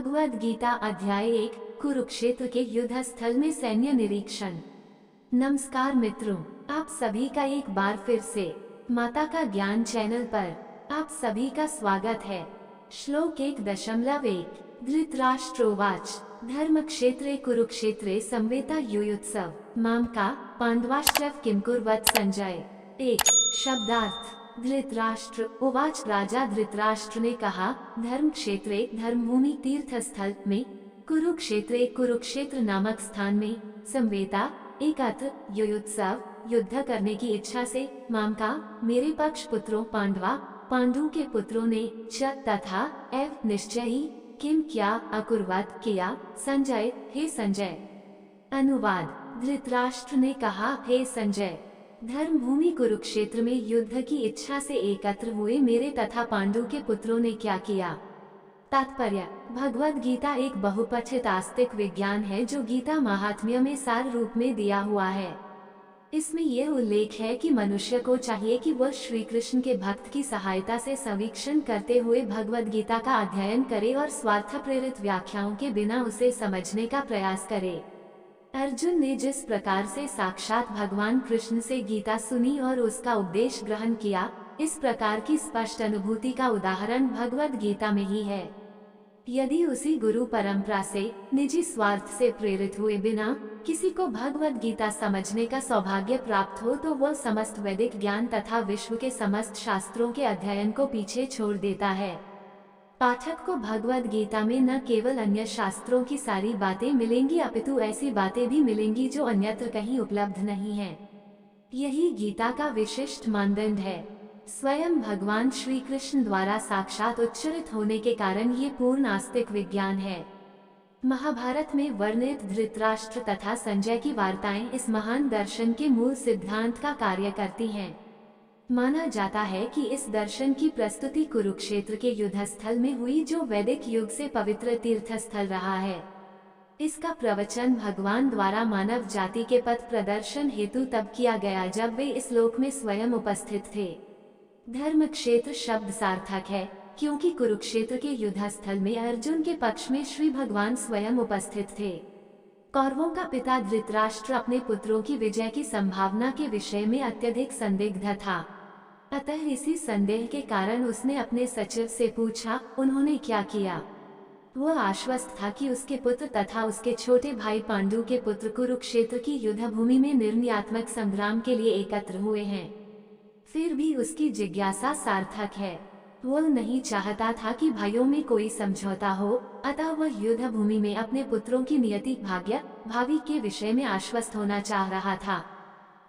भगवद गीता अध्याय 1 कुरुक्षेत्र के युद्ध स्थल में सैन्य निरीक्षण। नमस्कार मित्रों, आप सभी का एक बार फिर से माता का ज्ञान चैनल पर आप सभी का स्वागत है। श्लोक 1.1 धृतराष्ट्रोवाच धर्म क्षेत्रे कुरुक्षेत्रे संवेता युयुत्सव माम का पांडवाश्चव किम कुर्वत संजय। 1 शब्दार्थ। धृतराष्ट्र उवाच राजा धृतराष्ट्र ने कहा, धर्म क्षेत्रे धर्मभूमि तीर्थ स्थल में कुरुक्षेत्रे कुरुक्षेत्र नामक स्थान में संवेता एकत्र युयुत्सव युद्ध करने की इच्छा से माम का मेरे पक्ष पुत्रों पांडु के पुत्रों ने च तथा एव निश्चय ही किम क्या अकुर्वत किया संजय हे संजय। अनुवाद। धृतराष्ट्र ने कहा, हे संजय, धर्मभूमि कुरुक्षेत्र में युद्ध की इच्छा से एकत्र हुए मेरे तथा पांडु के पुत्रों ने क्या किया। तात्पर्य। भगवद गीता एक बहुपठित आस्तिक विज्ञान है जो गीता महात्म्य में सार रूप में दिया हुआ है। इसमें यह उल्लेख है कि मनुष्य को चाहिए कि वह श्री कृष्ण के भक्त की सहायता से सवीक्षण करते हुए भगवद गीता का अध्ययन करे और स्वार्थ प्रेरित व्याख्याओं के बिना उसे समझने का प्रयास करे। अर्जुन ने जिस प्रकार से साक्षात भगवान कृष्ण से गीता सुनी और उसका उपदेश ग्रहण किया, इस प्रकार की स्पष्ट अनुभूति का उदाहरण भगवद गीता में ही है। यदि उसी गुरु परंपरा से निजी स्वार्थ से प्रेरित हुए बिना किसी को भगवद गीता समझने का सौभाग्य प्राप्त हो तो वह समस्त वैदिक ज्ञान तथा विश्व के समस्त शास्त्रों के अध्ययन को पीछे छोड़ देता है। पाठक को भगवद गीता में न केवल अन्य शास्त्रों की सारी बातें मिलेंगी अपितु ऐसी बातें भी मिलेंगी जो अन्यत्र कहीं उपलब्ध नहीं है। यही गीता का विशिष्ट मानदंड है। स्वयं भगवान श्री कृष्ण द्वारा साक्षात उच्चरित होने के कारण ये पूर्ण आस्तिक विज्ञान है। महाभारत में वर्णित धृतराष्ट्र तथा संजय की वार्ताएं इस महान दर्शन के मूल सिद्धांत का कार्य करती हैं। माना जाता है कि इस दर्शन की प्रस्तुति कुरुक्षेत्र के युद्ध स्थल में हुई जो वैदिक युग से पवित्र तीर्थ स्थल रहा है। इसका प्रवचन भगवान द्वारा मानव जाति के पथ प्रदर्शन हेतु तब किया गया जब वे इस लोक में स्वयं उपस्थित थे। धर्म क्षेत्र शब्द सार्थक है क्योंकि कुरुक्षेत्र के युद्ध स्थल में अर्जुन के पक्ष में श्री भगवान स्वयं उपस्थित थे। कौरवों का पिता धृतराष्ट्र अपने पुत्रों की विजय की संभावना के विषय में अत्यधिक संदिग्ध था। अतः इसी संदेह के कारण उसने अपने सचिव से पूछा, उन्होंने क्या किया। वह आश्वस्त था कि उसके पुत्र तथा उसके छोटे भाई पांडु के पुत्र कुरुक्षेत्र की युद्ध भूमि में निर्णयात्मक संग्राम के लिए एकत्र हुए हैं। फिर भी उसकी जिज्ञासा सार्थक है। वह नहीं चाहता था कि भाइयों में कोई समझौता हो, अतः वह युद्ध भूमि में अपने पुत्रों की नियति भावी के विषय में आश्वस्त होना चाह रहा था।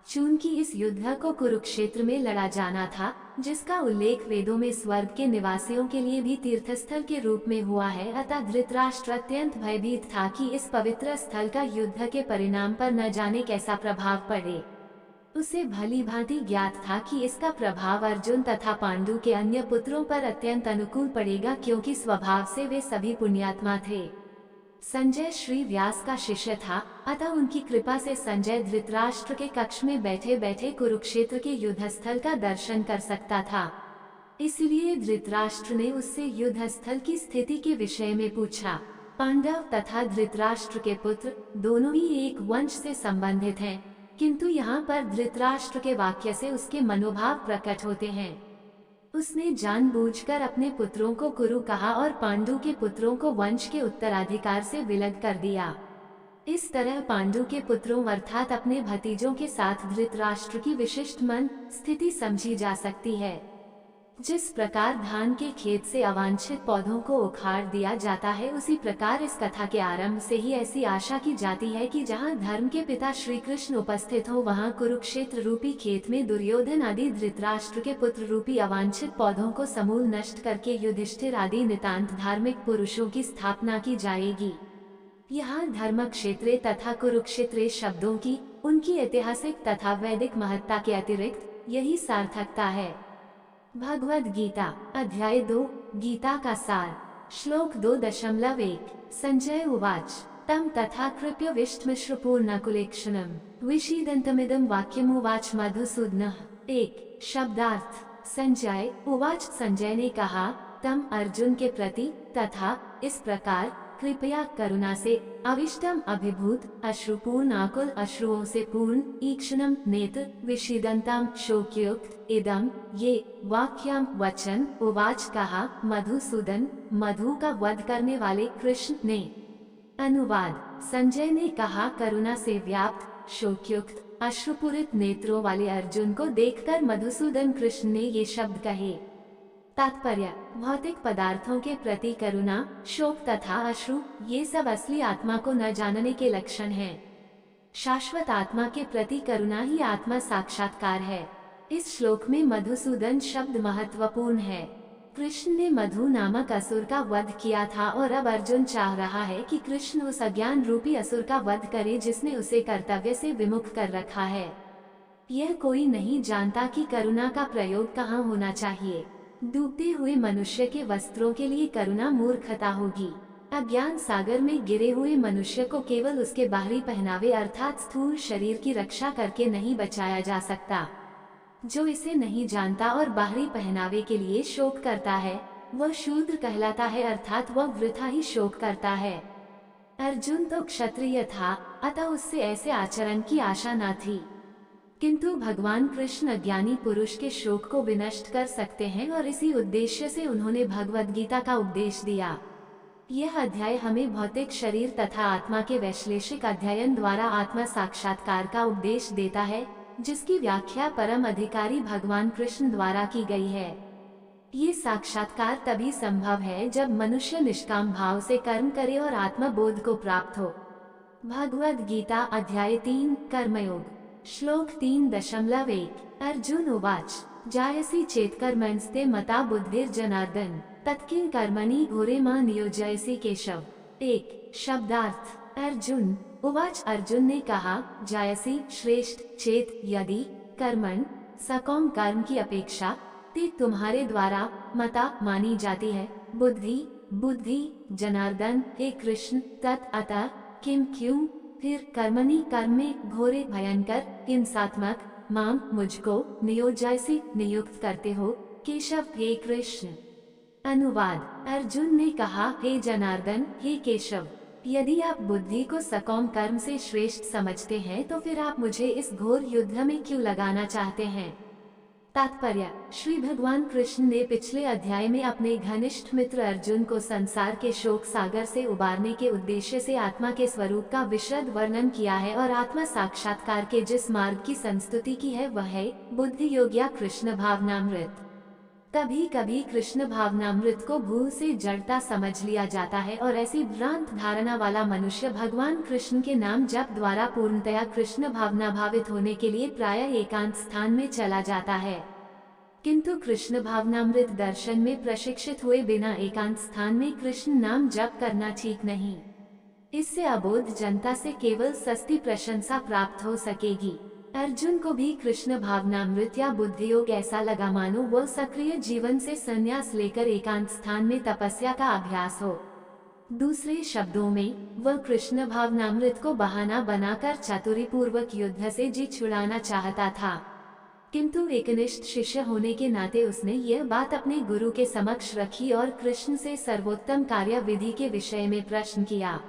चूंकि इस युद्ध को कुरुक्षेत्र में लड़ा जाना था, जिसका उल्लेख वेदों में स्वर्ग के निवासियों के लिए भी तीर्थस्थल के रूप में हुआ है, अतः धृतराष्ट्र अत्यंत भयभीत था कि इस पवित्र स्थल का युद्ध के परिणाम पर न जाने कैसा प्रभाव पड़े। उसे भली भांति ज्ञात था कि इसका प्रभाव अर्जुन तथा पांडु के अन्य पुत्रों पर अत्यंत अनुकूल पड़ेगा क्योंकि स्वभाव से वे सभी पुण्यात्मा थे। संजय श्री व्यास का शिष्य था, अतः उनकी कृपा से संजय धृतराष्ट्र के कक्ष में बैठे बैठे कुरुक्षेत्र के युद्ध स्थल का दर्शन कर सकता था। इसलिए धृतराष्ट्र ने उससे युद्ध स्थल की स्थिति के विषय में पूछा। पांडव तथा धृतराष्ट्र के पुत्र दोनों ही एक वंश से संबंधित हैं, किंतु यहाँ पर धृतराष्ट्र के वाक्य से उसके मनोभाव प्रकट होते हैं। उसने जानबूझकर अपने पुत्रों को कुरु कहा और पांडु के पुत्रों को वंश के उत्तराधिकार से विलग कर दिया। इस तरह पांडु के पुत्रों अर्थात अपने भतीजों के साथ धृतराष्ट्र की विशिष्ट मन स्थिति समझी जा सकती है। जिस प्रकार धान के खेत से अवांछित पौधों को उखाड़ दिया जाता है, उसी प्रकार इस कथा के आरंभ से ही ऐसी आशा की जाती है कि जहां धर्म के पिता श्री कृष्ण उपस्थित हो वहां कुरुक्षेत्र रूपी खेत में दुर्योधन आदि धृतराष्ट्र के पुत्र रूपी अवांछित पौधों को समूल नष्ट करके युधिष्ठिर आदि नितांत धार्मिक पुरुषों की स्थापना की जाएगी। यहाँ धर्म क्षेत्रे तथा कुरुक्षेत्रे शब्दों की उनकी ऐतिहासिक तथा वैदिक महत्ता के अतिरिक्त यही सार्थकता है। भगवद गीता अध्याय 2 गीता का सार। श्लोक 2.1 संजय उवाच तम तथा कृप्य विष्टमिश्रपूर्णकुलेक्षणम विषीदन्तमिदं वाक्यमुवाच मधुसूदनः। 1 शब्दार्थ। संजय उवाच संजय ने कहा, तम अर्जुन के प्रति तथा इस प्रकार कृपया करुणा से अविष्टम अभिभूत अश्रुपूर्ण आकुल अश्रुओं से पूर्ण ईक्षणम नेत्र विषीदंतम शोकयुक्त इदम ये वाक्यम वचन उवाच कहा मधुसूदन मधु का वध करने वाले कृष्ण ने। अनुवाद संजय ने कहा करुणा से व्याप्त शोकयुक्त अश्रुपूरित नेत्रों वाले अर्जुन को देखकर मधुसूदन कृष्ण ने ये शब्द कहे। तात्पर्य भौतिक पदार्थों के प्रति करुणा शोक तथा अश्रु ये सब असली आत्मा को न जानने के लक्षण हैं। शाश्वत आत्मा के प्रति करुणा ही आत्मा साक्षात्कार है। इस श्लोक में मधुसूदन शब्द महत्वपूर्ण है। कृष्ण ने मधु नामक असुर का वध किया था और अब अर्जुन चाह रहा है कि कृष्ण उस अज्ञान रूपी असुर का वध करे जिसने उसे कर्तव्य से विमुख कर रखा है। यह कोई नहीं जानता कि करुणा का प्रयोग कहाँ होना चाहिए। डूबते हुए मनुष्य के वस्त्रों के लिए करुणा मूर्खता होगी। अज्ञान सागर में गिरे हुए मनुष्य को केवल उसके बाहरी पहनावे अर्थात स्थूल शरीर की रक्षा करके नहीं बचाया जा सकता। जो इसे नहीं जानता और बाहरी पहनावे के लिए शोक करता है वह शूद्र कहलाता है अर्थात वह वृथा ही शोक करता है। अर्जुन तो क्षत्रिय था अतः उससे ऐसे आचरण की आशा न थी, किंतु भगवान कृष्ण अज्ञानी पुरुष के शोक को विनष्ट कर सकते हैं और इसी उद्देश्य से उन्होंने भगवद गीता का उपदेश दिया। यह अध्याय हमें भौतिक शरीर तथा आत्मा के वैश्लेषिक अध्ययन द्वारा आत्मा साक्षात्कार का उपदेश देता है, जिसकी व्याख्या परम अधिकारी भगवान कृष्ण द्वारा की गई है। ये साक्षात्कार तभी संभव है जब मनुष्य निष्काम भाव से कर्म करे और आत्मबोध को प्राप्त हो। भगवद गीता अध्याय 3 कर्मयोग श्लोक 3.1 अर्जुन उवाच जायसी चेत्कर्मणस्ते मता बुद्धिर्जनार्दन तत्किं कर्मणि घोरे मां नियोजयसि केशव। 1 शब्दार्थ अर्जुन उवाच अर्जुन ने कहा जायसी श्रेष्ठ चेत यदि कर्मण सकौम कर्म की अपेक्षा ते तुम्हारे द्वारा मता मानी जाती है बुद्धि जनार्दन हे कृष्ण तत् अतः किम क्यों फिर कर्मणि कर्म में घोरे भयंकर हिंसात्मक माम मुझको नियोजयसी नियुक्त करते हो केशव हे कृष्ण। अनुवाद अर्जुन ने कहा हे जनार्दन हे केशव, यदि आप बुद्धि को सकौम कर्म से श्रेष्ठ समझते हैं तो फिर आप मुझे इस घोर युद्ध में क्यों लगाना चाहते हैं। तात्पर्य श्री भगवान कृष्ण ने पिछले अध्याय में अपने घनिष्ठ मित्र अर्जुन को संसार के शोक सागर से उबारने के उद्देश्य से आत्मा के स्वरूप का विशद वर्णन किया है और आत्मा साक्षात्कार के जिस मार्ग की संस्तुति की है वह है बुद्धि योग या कृष्ण भावनामृत। कभी कभी कृष्ण भावनामृत को भूल से जड़ता समझ लिया जाता है और ऐसी भ्रांत धारणा वाला मनुष्य भगवान कृष्ण के नाम जप द्वारा पूर्णतया कृष्ण भावना भावित होने के लिए प्रायः एकांत स्थान में चला जाता है, किंतु कृष्ण भावनामृत दर्शन में प्रशिक्षित हुए बिना एकांत स्थान में कृष्ण नाम जप करना ठीक नहीं। इससे अबोध जनता से केवल सस्ती प्रशंसा प्राप्त हो सकेगी। अर्जुन को भी कृष्ण भावनामृत या बुद्धि योग ऐसा लगा मानो वह सक्रिय जीवन से संन्यास लेकर एकांत स्थान में तपस्या का अभ्यास हो। दूसरे शब्दों में वह कृष्ण भावनामृत को बहाना बनाकर चातुरी पूर्वक युद्ध से जी छुड़ाना चाहता था, किंतु एकनिष्ठ शिष्य होने के नाते उसने यह बात अपने गुरु के समक्ष रखी और कृष्ण से सर्वोत्तम कार्य विधि के विषय में प्रश्न किया।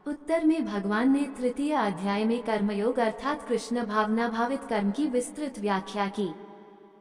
उत्तर में भगवान ने तृतीय अध्याय में कर्मयोग अर्थात कृष्ण भावना भावित कर्म की विस्तृत व्याख्या की।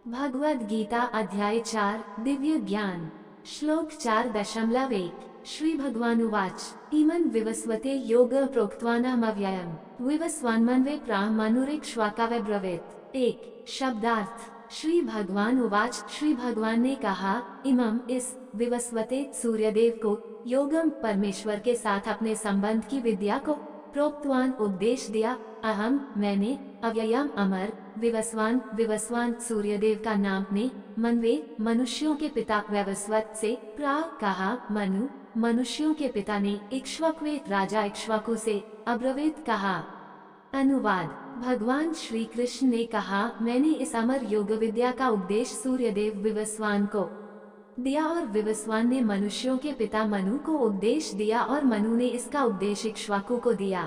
भगवद गीता अध्याय 4 दिव्य ज्ञान श्लोक 4.1 श्री भगवान उवाच इमं विवस्वते योग प्रोक्तवानहमव्ययम् विवस्वान्मन्वे प्रामानुरिक्ष्वाकावै ब्रवीत। 1 शब्दार्थ श्री भगवान उवाच श्री भगवान ने कहा इमं इस विवस्वते सूर्यदेव को योगम परमेश्वर के साथ अपने संबंध की विद्या को प्रोक्तवान उपदेश दिया। अहम मैंने अव्ययम अमर विवस्वान सूर्यदेव का नाम ने मनवे मनुष्यों के पिता वैवस्वत से प्राग कहा मनु मनुष्यों के पिता ने इक्ष्वाकुवे राजा इक्ष्वाकु से अब्रवीत कहा। अनुवाद भगवान श्री कृष्ण ने कहा मैंने इस अमर योग विद्या का उपदेश सूर्यदेव विवस्वान को दिया और विवस्वान ने मनुष्यों के पिता मनु को उपदेश दिया और मनु ने इसका उपदेश इक्ष्वाकु को दिया।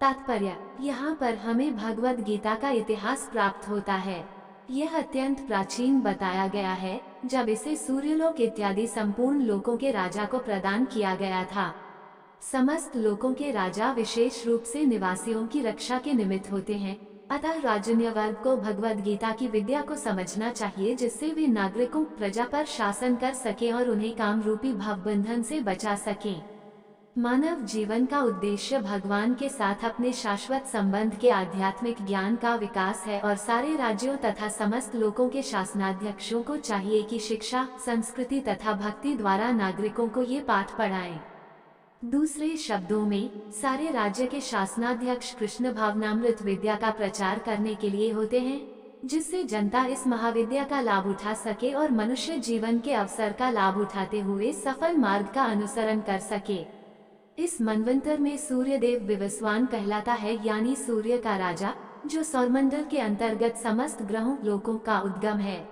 तात्पर्य यहाँ पर हमें भगवद गीता का इतिहास प्राप्त होता है। यह अत्यंत प्राचीन बताया गया है जब इसे सूर्यलोक इत्यादि संपूर्ण लोकों के राजा को प्रदान किया गया था। समस्त लोकों के राजा विशेष रूप से निवासियों की रक्षा के निमित्त होते हैं। अतः राजन्य वर्ग को भगवद गीता की विद्या को समझना चाहिए, जिससे वे नागरिकों प्रजा पर शासन कर सकें और उन्हें काम रूपी भवबंधन से बचा सकें। मानव जीवन का उद्देश्य भगवान के साथ अपने शाश्वत संबंध के आध्यात्मिक ज्ञान का विकास है और सारे राज्यों तथा समस्त लोकों के शासनाध्यक्षों को चाहिए कि शिक्षा, संस्कृति तथा भक्ति द्वारा नागरिकों को ये पाठ पढ़ाएं। दूसरे शब्दों में, सारे राज्य के शासनाध्यक्ष कृष्ण भावनामृत विद्या का प्रचार करने के लिए होते हैं, जिससे जनता इस महाविद्या का लाभ उठा सके और मनुष्य जीवन के अवसर का लाभ उठाते हुए सफल मार्ग का अनुसरण कर सके। इस मनवंतर में सूर्यदेव विवस्वान कहलाता है, यानी सूर्य का राजा, जो सौरमंडल के अंतर्गत समस्त ग्रहों लोकों का उद्गम है।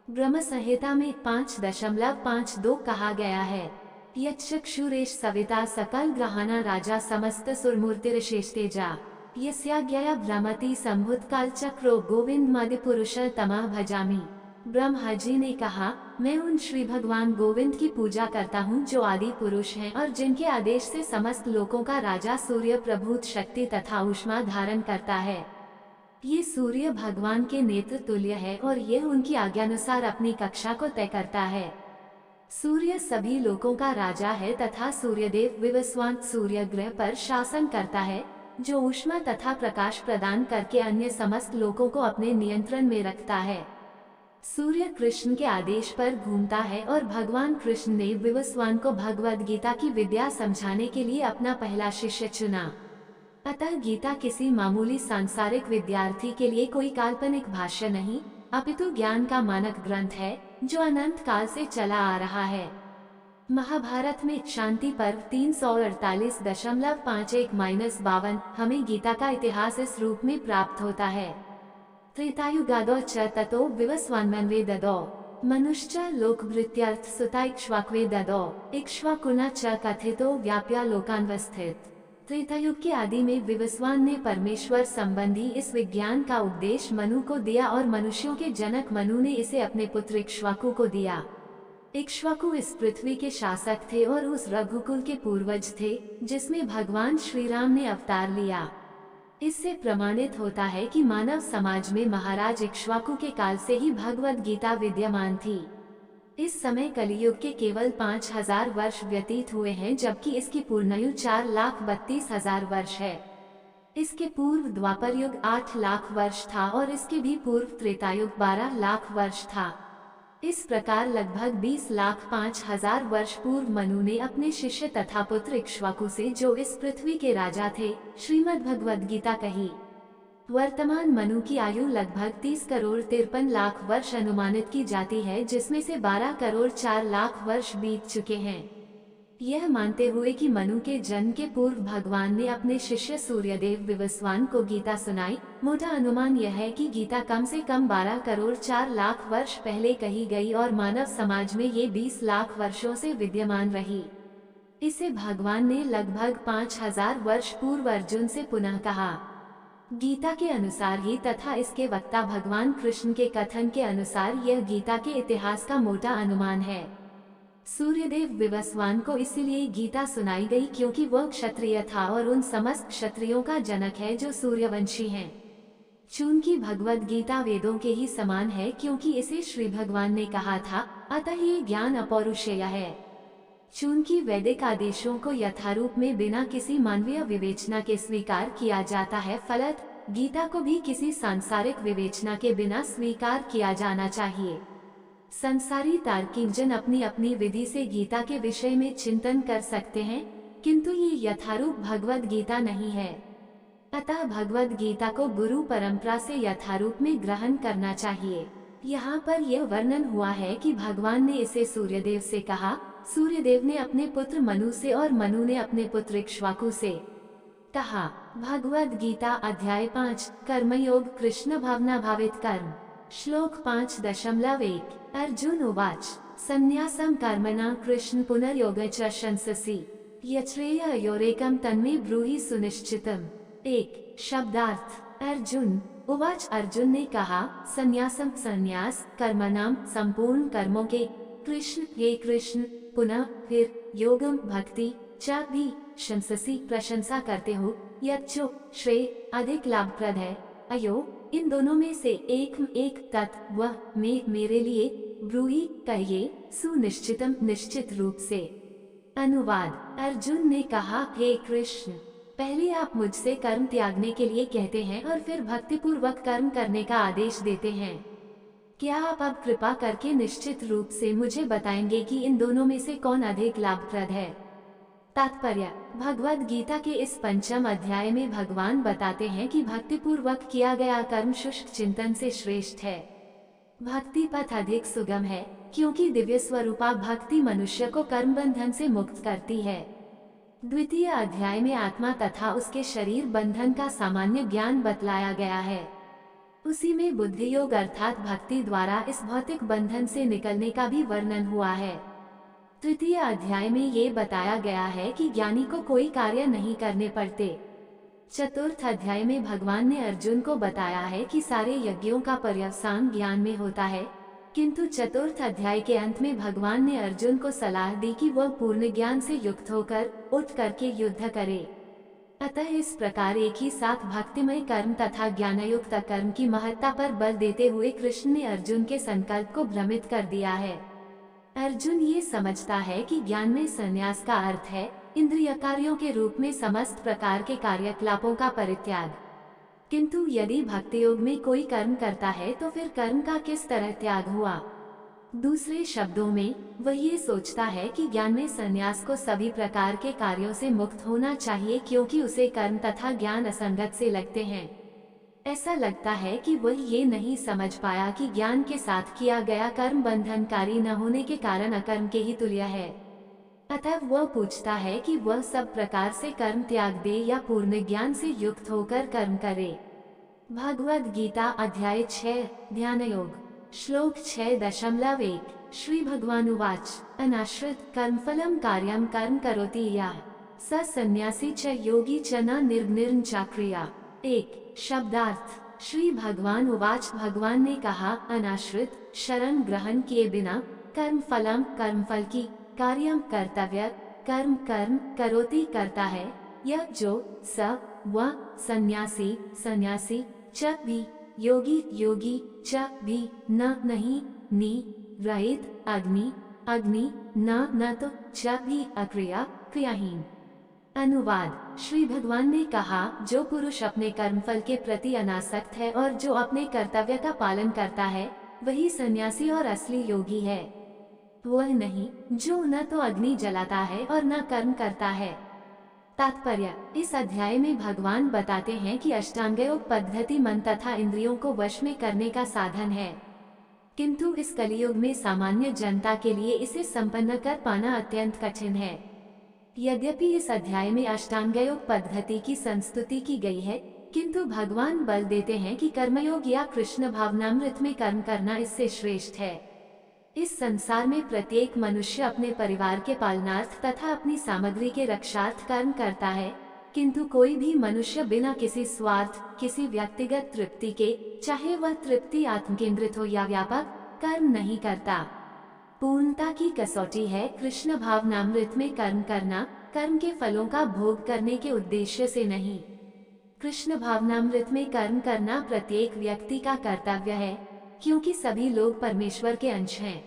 ब्रह्म संहिता में 5.52 कहा गया है, यक्षुरेश सविता सकल ग्रहाना राजा समस्त सुरमूर्तिर्शेषतेजा यस्याज्ञया भ्रमति संभुत काल चक्रो गोविंद मध्य पुरुष तमः भजामि। ब्रह्मा जी ने कहा, मैं उन श्री भगवान गोविंद की पूजा करता हूँ जो आदि पुरुष हैं और जिनके आदेश से समस्त लोकों का राजा सूर्य प्रभूत शक्ति तथा ऊष्मा धारण करता है। ये सूर्य भगवान के नेत्र तुल्य है और यह उनकी आज्ञानुसार अपनी कक्षा को तय करता है। सूर्य सभी लोकों का राजा है तथा सूर्यदेव विवस्वान सूर्य ग्रह पर शासन करता है, जो ऊष्मा तथा प्रकाश प्रदान करके अन्य समस्त लोकों को अपने नियंत्रण में रखता है। सूर्य कृष्ण के आदेश पर घूमता है और भगवान कृष्ण ने विवस्वान को भगवद गीता की विद्या समझाने के लिए अपना पहला शिष्य चुना। अतः गीता किसी मामूली सांसारिक विद्यार्थी के लिए कोई काल्पनिक भाष्य नहीं, अपितु ज्ञान का मानक ग्रंथ है जो अनंत काल से चला आ रहा है। महाभारत में शांति पर्व 348.51-52 हमें गीता का इतिहास इस रूप में प्राप्त होता है। त्रेतायुगादो च ततो विवस्वान्मन्वे ददो मनुश्च लोकभृत्यर्थ सुता इक्ष्वाक्वे ददो इक्ष्वाकुना च कथितो व्याप्या लोकान्वस्थित। त्रेतायुग के आदि में विवस्वान ने परमेश्वर संबंधी इस विज्ञान का उपदेश मनु को दिया और मनुष्यों के जनक मनु ने इसे अपने पुत्र इक्ष्वाकु को दिया। इक्ष्वाकु इस पृथ्वी के शासक थे और उस रघुकुल के पूर्वज थे जिसमें भगवान श्री राम ने अवतार लिया। इससे प्रमाणित होता है कि मानव समाज में महाराज इक्ष्वाकु के काल से ही भगवद गीता विद्यमान थी। इस समय कलियुग के केवल 5000 वर्ष व्यतीत हुए हैं, जबकि इसकी पूर्णायु 4,32,000 वर्ष है। इसके पूर्व द्वापर युग 8 लाख वर्ष था और इसके भी पूर्व त्रेतायुग 12 लाख वर्ष था। इस प्रकार लगभग 20,05,000 वर्ष पूर्व मनु ने अपने शिष्य तथा पुत्र इक्ष्वाकु से, जो इस पृथ्वी के राजा थे, श्रीमद् भगवद गीता कही। वर्तमान मनु की आयु लगभग 30 करोड़ 53 लाख वर्ष अनुमानित की जाती है, जिसमें से 12 करोड़ 4 लाख वर्ष बीत चुके हैं। यह मानते हुए कि मनु के जन्म के पूर्व भगवान ने अपने शिष्य सूर्यदेव विवस्वान को गीता सुनाई, मोटा अनुमान यह है कि गीता कम से कम 12 करोड़ 4 लाख वर्ष पहले कही गई और मानव समाज में ये 20 लाख वर्षों से विद्यमान रही। इसे भगवान ने लगभग 5000 वर्ष पूर्व अर्जुन से पुनः कहा। गीता के अनुसार ही तथा इसके वक्ता भगवान कृष्ण के कथन के अनुसार यह गीता के इतिहास का मोटा अनुमान है। सूर्यदेव विवस्वान को इसीलिए गीता सुनाई गई क्योंकि वह क्षत्रिय था और उन समस्त क्षत्रियों का जनक है जो सूर्यवंशी हैं। चूंकि भगवद गीता वेदों के ही समान है क्योंकि इसे श्री भगवान ने कहा था, अतः ये ज्ञान अपौरुषेय है। चूंकि वैदिक आदेशों को यथारूप में बिना किसी मानवीय विवेचना के स्वीकार किया जाता है, फलत गीता को भी किसी सांसारिक विवेचना के बिना स्वीकार किया जाना चाहिए। संसारी तार्किक जन अपनी अपनी विधि से गीता के विषय में चिंतन कर सकते हैं, किंतु ये यथारूप भगवद गीता नहीं है। अतः भगवद गीता को गुरु परंपरा से यथारूप में ग्रहण करना चाहिए। यहाँ पर यह वर्णन हुआ है कि भगवान ने इसे सूर्यदेव से कहा, सूर्यदेव ने अपने पुत्र मनु से और मनु ने अपने पुत्र इक्ष्वाकु से कहा। भगवद गीता अध्याय 5 कर्मयोग कृष्ण भावना भावित कर्म। श्लोक 5.1 अर्जुन उवाच संन्यासं कर्मणा कृष्ण पुनर्योग च शंससि यच्छ्रेय योरेकं तन्मे ब्रूहि सुनिश्चितम्। 1 शब्दार्थ अर्जुन उवाच अर्जुन ने कहा, संन्यासम संन्यास, कर्मणाम संपूर्ण कर्मों के, कृष्ण ये कृष्ण, पुनः फिर, योगम भक्ति, च भी शंससी प्रशंसा करते हो, यच्चो श्रेय अधिक लाभप्रद है, अयो इन दोनों में से एक तत् वह मेरे लिए ब्रूहि कहिए, सुनिश्चितम निश्चित रूप से। अनुवाद। अर्जुन ने कहा, हे कृष्ण, पहले आप मुझसे कर्म त्यागने के लिए कहते हैं और फिर भक्तिपूर्वक कर्म करने का आदेश देते हैं। क्या आप अब कृपा करके निश्चित रूप से मुझे बताएंगे कि इन दोनों में से कौन अधिक लाभप्रद है? तात्पर्य। भगवद गीता के इस 5वें अध्याय में भगवान बताते हैं कि भक्तिपूर्वक किया गया कर्म शुष्क चिंतन से श्रेष्ठ है। भक्ति पथ अधिक सुगम है, क्योंकि दिव्य स्वरूपा भक्ति मनुष्य को कर्म बंधन से मुक्त करती है। द्वितीय अध्याय में आत्मा तथा उसके शरीर बंधन का सामान्य ज्ञान बतलाया गया है। उसी में बुद्धि योग अर्थात भक्ति द्वारा इस भौतिक बंधन से निकलने का भी वर्णन हुआ है। तृतीय अध्याय में ये बताया गया है कि ज्ञानी को कोई कार्य नहीं करने पड़ते। चतुर्थ अध्याय में भगवान ने अर्जुन को बताया है कि सारे यज्ञों का पर्यवसान ज्ञान में होता है, किंतु चतुर्थ अध्याय के अंत में भगवान ने अर्जुन को सलाह दी कि वह पूर्ण ज्ञान से युक्त होकर उठ करके युद्ध करे। अतः इस प्रकार एक ही साथ भक्तिमय कर्म तथा ज्ञानयुक्त कर्म की महत्ता पर बल देते हुए कृष्ण ने अर्जुन के संकल्प को भ्रमित कर दिया है। अर्जुन ये समझता है कि ज्ञान में संन्यास का अर्थ है इंद्रिय कार्यों के रूप में समस्त प्रकार के कार्यकलापों का परित्याग। किंतु यदि भक्ति योग में कोई कर्म करता है तो फिर कर्म का किस तरह त्याग हुआ? दूसरे शब्दों में वह ये सोचता है कि ज्ञान में संन्यास को सभी प्रकार के कार्यों से मुक्त होना चाहिए, क्योंकि उसे कर्म तथा ज्ञान असंगत से लगते हैं। ऐसा लगता है कि वह ये नहीं समझ पाया कि ज्ञान के साथ किया गया कर्म बंधनकारी न होने के कारण अकर्म के ही तुल्य है। अतः वह पूछता है कि वह सब प्रकार से कर्म त्याग दे या पूर्ण ज्ञान से युक्त होकर कर्म करे। भगवद गीता अध्याय 6 ध्यान योग श्लोक 6.1 श्री भगवानुवाच अनाश्रित कर्मफलम कार्यम कर्म करोति यः स सन्यासी च योगी च न निर्निर्न चाक्रिया। 1 शब्दार्थ। श्री भगवान उवाच, भगवान ने कहा, अनाश्रित शरण ग्रहण किए बिना कर्म फलम कर्मफल की, कार्यम कर्तव्य कर्म कर्म करोति करता है, यह जो स वह सन्यासी सन्यासी च भी योगी योगी च भी न नहीं नि रहित अग्नि अग्नि न तो च भी अक्रिया क्रियाहीन। अनुवाद। श्री भगवान ने कहा, जो पुरुष अपने कर्मफल के प्रति अनासक्त है और जो अपने कर्तव्य का पालन करता है, वही सन्यासी और असली योगी है। वह नहीं जो न तो अग्नि जलाता है और न कर्म करता है। तात्पर्य। इस अध्याय में भगवान बताते हैं कि अष्टांग योग पद्धति मन तथा इंद्रियों को वश में करने का साधन है, किंतु इस कलियुग में सामान्य जनता के लिए इसे संपन्न कर पाना अत्यंत कठिन है। यद्यपि इस अध्याय में अष्टांग योग पद्धति की संस्तुति की गई है, किंतु भगवान बल देते हैं कि कर्मयोग या कृष्ण भावनामृत में कर्म करना इससे श्रेष्ठ है। इस संसार में प्रत्येक मनुष्य अपने परिवार के पालनार्थ तथा अपनी सामग्री के रक्षार्थ कर्म करता है, किंतु कोई भी मनुष्य बिना किसी स्वार्थ, किसी व्यक्तिगत तृप्ति के, चाहे वह तृप्ति आत्मकेंद्रित हो या व्यापक, कर्म नहीं करता। पूर्णता की कसौटी है कृष्ण भावनामृत में कर्म करना, कर्म के फलों का भोग करने के उद्देश्य से नहीं। कृष्ण भावनामृत में कर्म करना प्रत्येक व्यक्ति का कर्तव्य है, क्योंकि सभी लोग परमेश्वर के अंश हैं।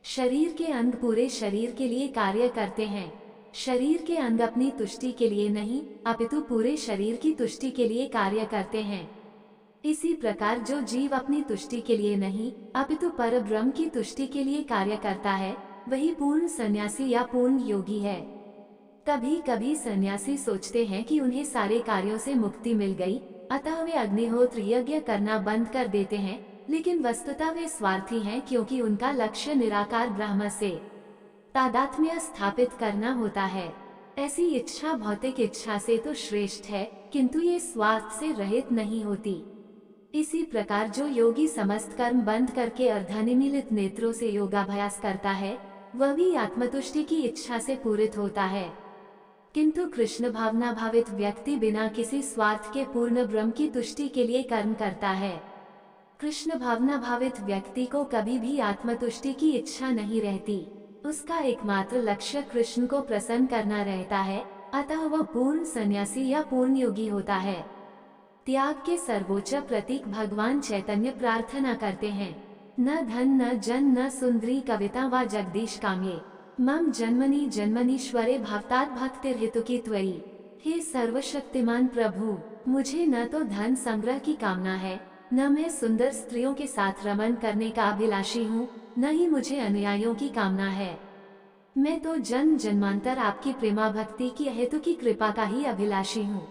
शरीर के अंग पूरे शरीर के लिए कार्य करते हैं। शरीर के अंग अपनी तुष्टि के लिए नहीं, अपितु पूरे शरीर की तुष्टि के लिए कार्य करते हैं। इसी प्रकार जो जीव अपनी तुष्टि के लिए नहीं, अपितु परब्रह्म की तुष्टि के लिए कार्य करता है, वही पूर्ण सन्यासी या पूर्ण योगी है। कभी कभी सन्यासी सोचते हैं कि उन्हें सारे कार्यों से मुक्ति मिल गई, अतः वे अग्निहोत्र यज्ञ करना बंद कर देते हैं, लेकिन वस्तुतः वे स्वार्थी हैं, क्योंकि उनका लक्ष्य निराकार ब्रह्म से तादात्म्य स्थापित करना होता है। ऐसी इच्छा भौतिक इच्छा से तो श्रेष्ठ है, किंतु ये स्वार्थ से रहित नहीं होती। इसी प्रकार जो योगी समस्त कर्म बंद करके अर्धनिमीलित नेत्रों से योगाभ्यास करता है, वह भी आत्मतुष्टि की इच्छा से पूरित होता है। किंतु कृष्ण भावना भावित व्यक्ति बिना किसी स्वार्थ के पूर्ण ब्रह्म की तुष्टि के लिए कर्म करता है। कृष्ण भावना भावित व्यक्ति को कभी भी आत्मतुष्टि की इच्छा नहीं रहती। उसका एकमात्र लक्ष्य कृष्ण को प्रसन्न करना रहता है, अतः वह पूर्ण सन्यासी या पूर्ण योगी होता है। त्याग के सर्वोच्च प्रतीक भगवान चैतन्य प्रार्थना करते हैं, न धन न जन न सुंदरी कविता व जगदीश काम्ये मम जन्मनि जन्मनीश्वरे भवतात् भक्तिर्हितुकी त्वयि। हे सर्वशक्तिमान प्रभु, मुझे न तो धन संग्रह की कामना है, न मैं सुंदर स्त्रियों के साथ रमण करने का अभिलाषी हूँ, न ही मुझे अनुयायियों की कामना है। मैं तो जन्म जन्मांतर आपकी प्रेमा भक्ति की हेतु की कृपा का ही अभिलाषी हूँ।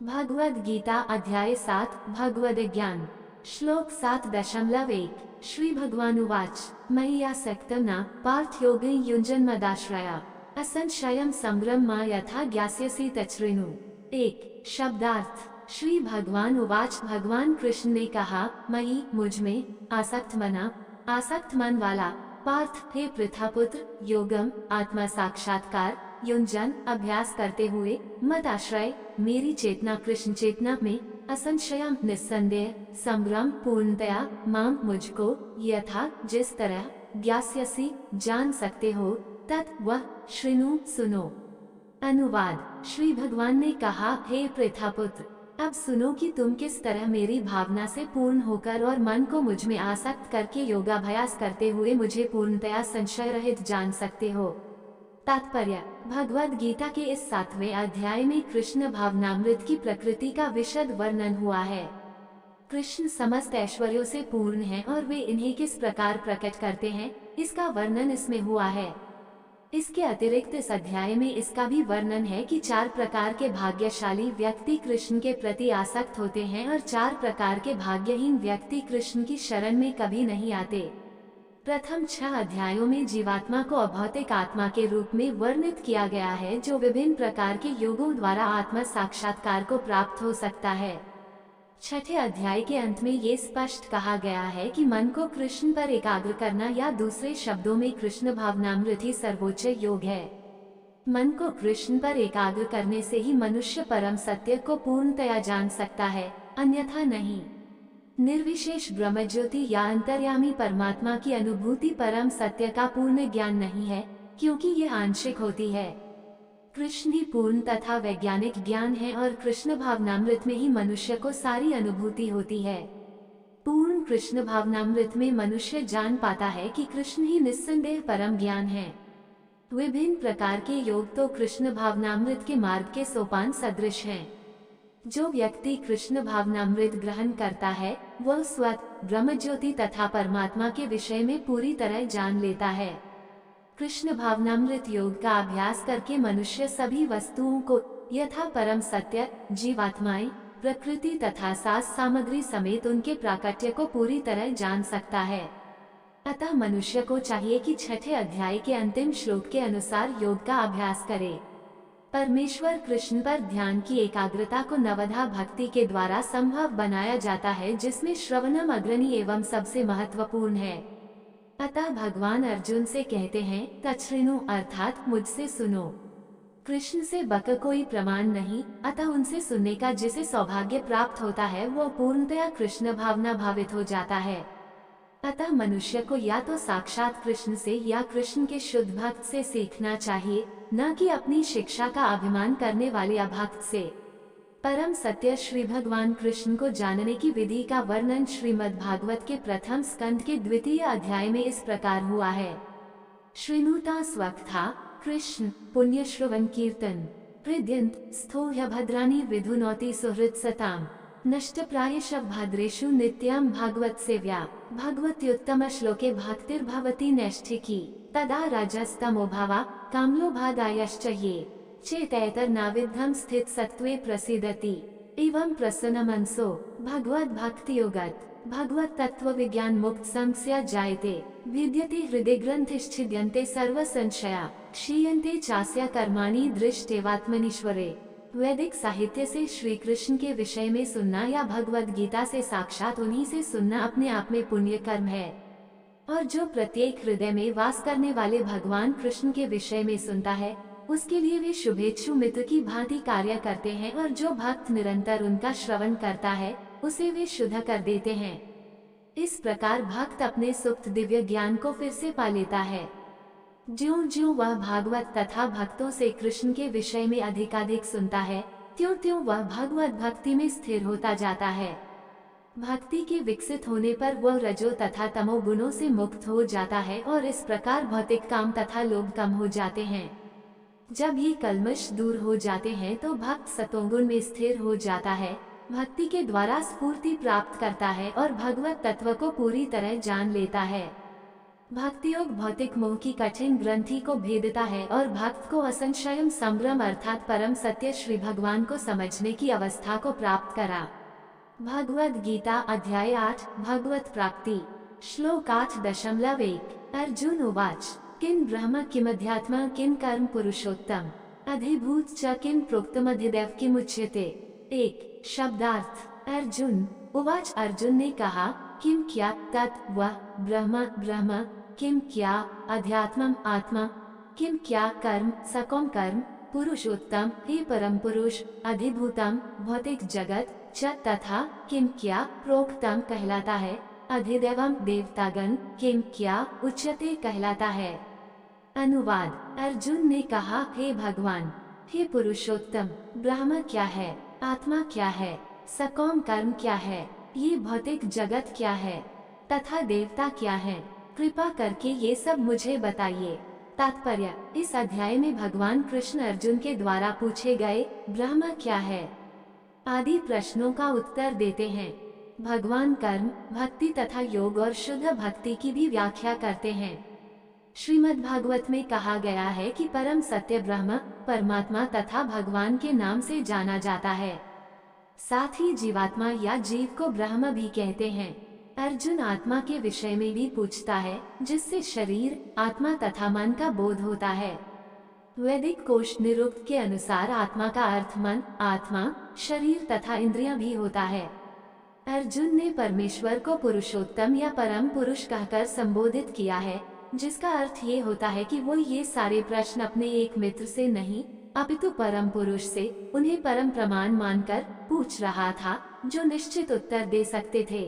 भगवद गीता अध्याय 7 भगवद ज्ञान श्लोक 7.1 श्री भगवानुवाच मय्यासक्तं न पार्थ योगं युञ्जन्मदाश्रया असंशयं संग्रम मा यथा ज्ञास्यसि तच्छृणु। 1 शब्दार्थ श्री भगवान उवाच, भगवान कृष्ण ने कहा, मई मुझ में आसक्त मना, आसक्त मन वाला, पार्थ हे पृथापुत्र, योगम आत्मा साक्षात्कार, युंजन अभ्यास करते हुए, मत आश्रय मेरी चेतना कृष्ण चेतना में, असंशयम निस्संदेह, संग्राम पूर्णतया, माम मुझको, यथा जिस तरह, ज्ञास्यसि जान सकते हो, तत् वह श्रृणु सुनो। अनुवाद श्री भगवान ने कहा, हे पृथापुत्र, अब सुनो कि तुम किस तरह मेरी भावना से पूर्ण होकर और मन को मुझ में आसक्त करके योगाभ्यास करते हुए मुझे पूर्णतया संशय रहित जान सकते हो। तात्पर्य भगवद गीता के इस 7वें अध्याय में कृष्ण भावनामृत की प्रकृति का विशद वर्णन हुआ है। कृष्ण समस्त ऐश्वर्यों से पूर्ण हैं और वे इन्हें किस प्रकार प्रकट करते हैं, इसका वर्णन इसमें हुआ है। इसके अतिरिक्त इस अध्याय में इसका भी वर्णन है कि 4 प्रकार के भाग्यशाली व्यक्ति कृष्ण के प्रति आसक्त होते हैं और 4 प्रकार के भाग्यहीन व्यक्ति कृष्ण की शरण में कभी नहीं आते। प्रथम 6 अध्यायों में जीवात्मा को अभौतिक आत्मा के रूप में वर्णित किया गया है, जो विभिन्न प्रकार के योगों द्वारा आत्मा साक्षात्कार को प्राप्त हो सकता है। 6ठे अध्याय के अंत में ये स्पष्ट कहा गया है कि मन को कृष्ण पर एकाग्र करना या दूसरे शब्दों में कृष्ण भावनामृत ही सर्वोच्च योग है। मन को कृष्ण पर एकाग्र करने से ही मनुष्य परम सत्य को पूर्णतया जान सकता है, अन्यथा नहीं। निर्विशेष ब्रह्मज्योति या अंतर्यामी परमात्मा की अनुभूति परम सत्य का पूर्ण ज्ञान नहीं है, क्योंकि ये आंशिक होती है। कृष्ण ही पूर्ण तथा वैज्ञानिक ज्ञान है और कृष्ण भावनामृत में ही मनुष्य को सारी अनुभूति होती है। पूर्ण कृष्ण भावनामृत में मनुष्य जान पाता है कि कृष्ण ही निस्संदेह परम ज्ञान है। विभिन्न प्रकार के योग तो कृष्ण भावनामृत के मार्ग के सोपान सदृश हैं। जो व्यक्ति कृष्ण भावनामृत ग्रहण करता है, वह स्वतः ब्रह्मज्योति तथा परमात्मा के विषय में पूरी तरह जान लेता है। कृष्ण भावनामृत योग का अभ्यास करके मनुष्य सभी वस्तुओं को यथा परम सत्य, जीवात्माएं, प्रकृति तथा सास सामग्री समेत उनके प्राकट्य को पूरी तरह जान सकता है। अतः मनुष्य को चाहिए कि 6ठे अध्याय के अंतिम श्लोक के अनुसार योग का अभ्यास करे। परमेश्वर कृष्ण पर ध्यान की एकाग्रता को नवधा भक्ति के द्वारा संभव बनाया जाता है, जिसमें श्रवणम अग्रणी एवं सबसे महत्वपूर्ण है। अतः भगवान अर्जुन से कहते हैं, तच्छृणु अर्थात मुझसे सुनो। कृष्ण से बक कोई प्रमाण नहीं, अतः उनसे सुनने का जिसे सौभाग्य प्राप्त होता है वो पूर्णतया कृष्ण भावना भावित हो जाता है। अतः मनुष्य को या तो साक्षात कृष्ण से या कृष्ण के शुद्ध भक्त से सीखना चाहिए, न कि अपनी शिक्षा का अभिमान करने वाले अभक्त से। परम सत्य श्री भगवान कृष्ण को जानने की विधि का वर्णन श्रीमद् भागवत के प्रथम स्कंद के 2वें अध्याय में इस प्रकार हुआ है। श्रृणुता स्वक्था कृष्ण पुण्य श्रवण कीर्तन हृद्यंत स्थोह्य भद्राणी विधुनौति सुहृद सताम नष्ट प्रायश भद्रेषु नित्यं भागवत सेव्या भगवत्युत्तम श्लोके भक्तिर्भवति नैष्ठिकी तदा रजस्तमोभावा कामलोभादायश्च ये चेतैतर नाविद्धम स्थित सत्त्वे प्रसीदति एवं प्रसन्न मनसो भगवद भक्ति योगत भगवत तत्व विज्ञान मुक्त संस्या जायते विद्यते हृदय ग्रंथिश्छिद्यन्ते सर्व संशया क्षीयन्ते चास्य कर्माणि दृष्टेवात्मनीश्वरे। वैदिक साहित्य से श्री कृष्ण के विषय में सुनना या भगवद गीता से साक्षात उन्हीं से सुनना अपने आप में पुण्य कर्म है, और जो प्रत्येक हृदय में वास करने वाले भगवान कृष्ण के विषय में सुनता है, उसके लिए वे शुभेच्छु मित्र की भांति कार्य करते हैं, और जो भक्त निरंतर उनका श्रवण करता है उसे वे शुद्ध कर देते हैं। इस प्रकार भक्त अपने सुप्त दिव्य ज्ञान को फिर से पा लेता है। ज्यों ज्यों वह भागवत तथा भक्तों से कृष्ण के विषय में अधिकाधिक सुनता है, त्यों त्यों वह भगवत भक्ति में स्थिर होता जाता है। भक्ति के विकसित होने पर वह रजो तथा तमो गुणों से मुक्त हो जाता है और इस प्रकार भौतिक काम तथा लोभ कम हो जाते हैं। जब ये कल्मश दूर हो जाते हैं तो भक्त सतोगुण में स्थिर हो जाता है, भक्ति के द्वारा स्फूर्ति प्राप्त करता है और भगवत तत्व को पूरी तरह जान लेता है। भक्ति योग भौतिक मोह की कठिन ग्रंथि को भेदता है और भक्त को असंशयम संभ्रम अर्थात परम सत्य श्री भगवान को समझने की अवस्था को प्राप्त करा। भगवद गीता अध्याय 8 भगवत प्राप्ति श्लोक 8.1 अर्जुन उवाच किं ब्रह्म किमध्यात्म किं कर्म पुरुषोत्तम अधिभूत च किं प्रोक्तमधिदैव किमुच्यते। 1 शब्दार्थ अर्जुन उवाच अर्जुन ने कहा किम क्या तत् वह ब्रह्म ब्रह्म किम क्या अध्यात्मम आत्मा किम क्या कर्म सकौम कर्म पुरुषोत्तम हे परम पुरुष अधिभूतम भौतिक जगत च तथा किम क्या प्रोक्तम कहलाता है अधिदेवम देवतागण किम क्या उच्यते कहलाता है। अनुवाद अर्जुन ने कहा हे भगवान, हे पुरुषोत्तम, ब्रह्म क्या है, आत्मा क्या है, सकौम कर्म क्या है, ये भौतिक जगत क्या है तथा देवता क्या है, कृपा करके ये सब मुझे बताइए। तात्पर्य इस अध्याय में भगवान कृष्ण अर्जुन के द्वारा पूछे गए ब्रह्म क्या है आदि प्रश्नों का उत्तर देते हैं। भगवान कर्म भक्ति तथा योग और शुद्ध भक्ति की भी व्याख्या करते हैं। श्रीमद् भागवत में कहा गया है कि परम सत्य ब्रह्म परमात्मा तथा भगवान के नाम से जाना जाता है। साथ ही जीवात्मा या जीव को ब्रह्म भी कहते हैं। अर्जुन आत्मा के विषय में भी पूछता है जिससे शरीर आत्मा तथा मन का बोध होता है। वैदिक कोश निरुक्त के अनुसार आत्मा का अर्थ मन आत्मा शरीर तथा इंद्रियां भी होता है। अर्जुन ने परमेश्वर को पुरुषोत्तम या परम पुरुष कहकर संबोधित किया है, जिसका अर्थ ये होता है कि वो ये सारे प्रश्न अपने एक मित्र से नहीं अपितु परम पुरुष से उन्हें परम प्रमाण मानकर पूछ रहा था, जो निश्चित उत्तर दे सकते थे।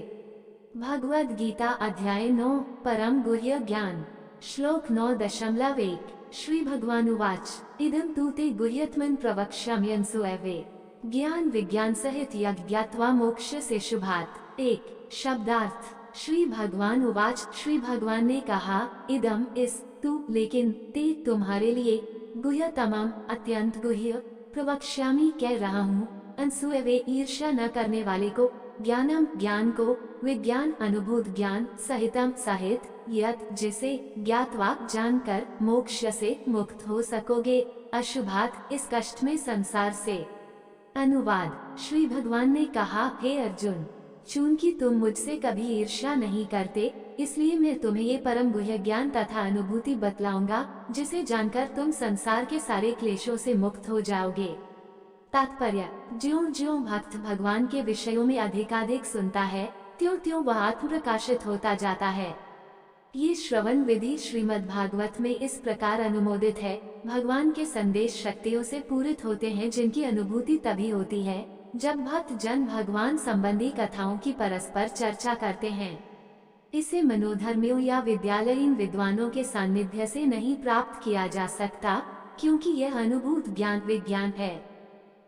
भगवद गीता अध्याय 9 परम गुह्य ज्ञान श्लोक 9.1 श्री भगवान उवाच इदं तु ते गुह्यत्मन् प्रवक्ष्याम्यंसुएवे ज्ञान विज्ञान सहित यज्ञात्वा मोक्ष से शुभात। 1 शब्दार्थ श्री भगवान उवाच श्री भगवान ने कहा इदम इस तु लेकिन ते तुम्हारे लिए गुह्यतमम अत्यंत गुह्य प्रवक्ष्यामि कह रहा हूँ अनसुएवे ईर्ष्या न करने वाले को ज्ञानम ज्ञान को विज्ञान अनुभूत ज्ञान सहितम सहित यत जिसे ज्ञातवा जानकर मोक्ष से मुक्त हो सकोगे अशुभात इस कष्ट में संसार से। अनुवाद श्री भगवान ने कहा हे अर्जुन, चूंकि तुम मुझसे कभी ईर्ष्या नहीं करते इसलिए मैं तुम्हें ये परम गुह्य ज्ञान तथा अनुभूति बतलाऊंगा जिसे जानकर तुम संसार के सारे क्लेशों से मुक्त हो जाओगे। तात्पर्य ज्यों ज्यों भक्त भगवान के विषयों में अधिकाधिक सुनता है त्यों त्यों वह आत्म प्रकाशित होता जाता है। ये श्रवण विधि श्रीमद् भागवत में इस प्रकार अनुमोदित है। भगवान के संदेश शक्तियों से पूरित होते हैं जिनकी अनुभूति तभी होती है जब भक्त जन भगवान संबंधी कथाओं की परस्पर चर्चा करते हैं। इसे मनोधर्मियों या विद्यालयीन विद्वानों के सानिध्य से नहीं प्राप्त किया जा सकता, क्योंकि यह अनुभूत ज्ञान विज्ञान है।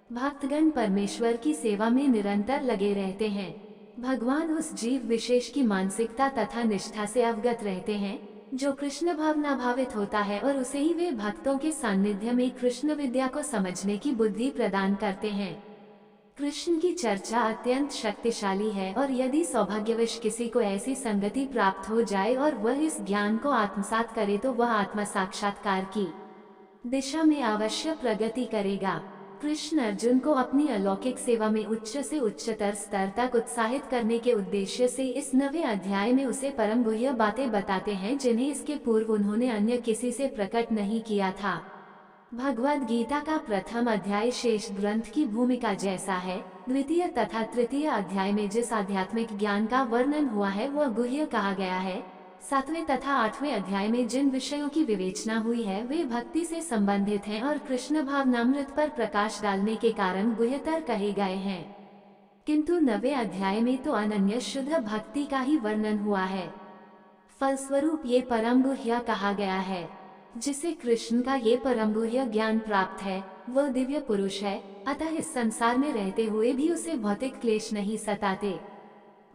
भक्तगण परमेश्वर की सेवा में निरंतर लगे रहते हैं। भगवान उस जीव विशेष की मानसिकता तथा निष्ठा से अवगत रहते हैं जो कृष्ण भावना भावित होता है और उसे ही वे भक्तों के सानिध्य में कृष्ण विद्या को समझने की बुद्धि प्रदान करते हैं। कृष्ण की चर्चा अत्यंत शक्तिशाली है और यदि सौभाग्यवश किसी को ऐसी संगति प्राप्त हो जाए और वह इस ज्ञान को आत्मसात करे तो वह आत्म साक्षात्कार की दिशा में अवश्य प्रगति करेगा। कृष्ण अर्जुन को अपनी अलौकिक सेवा में उच्च से उच्चतर स्तर तक उत्साहित करने के उद्देश्य से इस नवे अध्याय में उसे परम गुह्य बातें बताते हैं जिन्हें इसके पूर्व उन्होंने अन्य किसी से प्रकट नहीं किया था। भगवद गीता का प्रथम अध्याय शेष ग्रंथ की भूमिका जैसा है। द्वितीय तथा तृतीय अध्याय में जिस आध्यात्मिक ज्ञान का वर्णन हुआ है वह गुह्य कहा गया है। 7वें तथा 8वें अध्याय में जिन विषयों की विवेचना हुई है वे भक्ति से संबंधित हैं और कृष्ण भावनामृत पर प्रकाश डालने के कारण गुह्यतर कहे गए हैं। किंतु 9वें अध्याय में तो अनन्य शुद्ध भक्ति का ही वर्णन हुआ है। फलस्वरूप ये परम गुह्य कहा गया है। जिसे कृष्ण का ये परम गुह्य ज्ञान प्राप्त है वह दिव्य पुरुष है, अतः इस संसार में रहते हुए भी उसे भौतिक क्लेश नहीं सताते।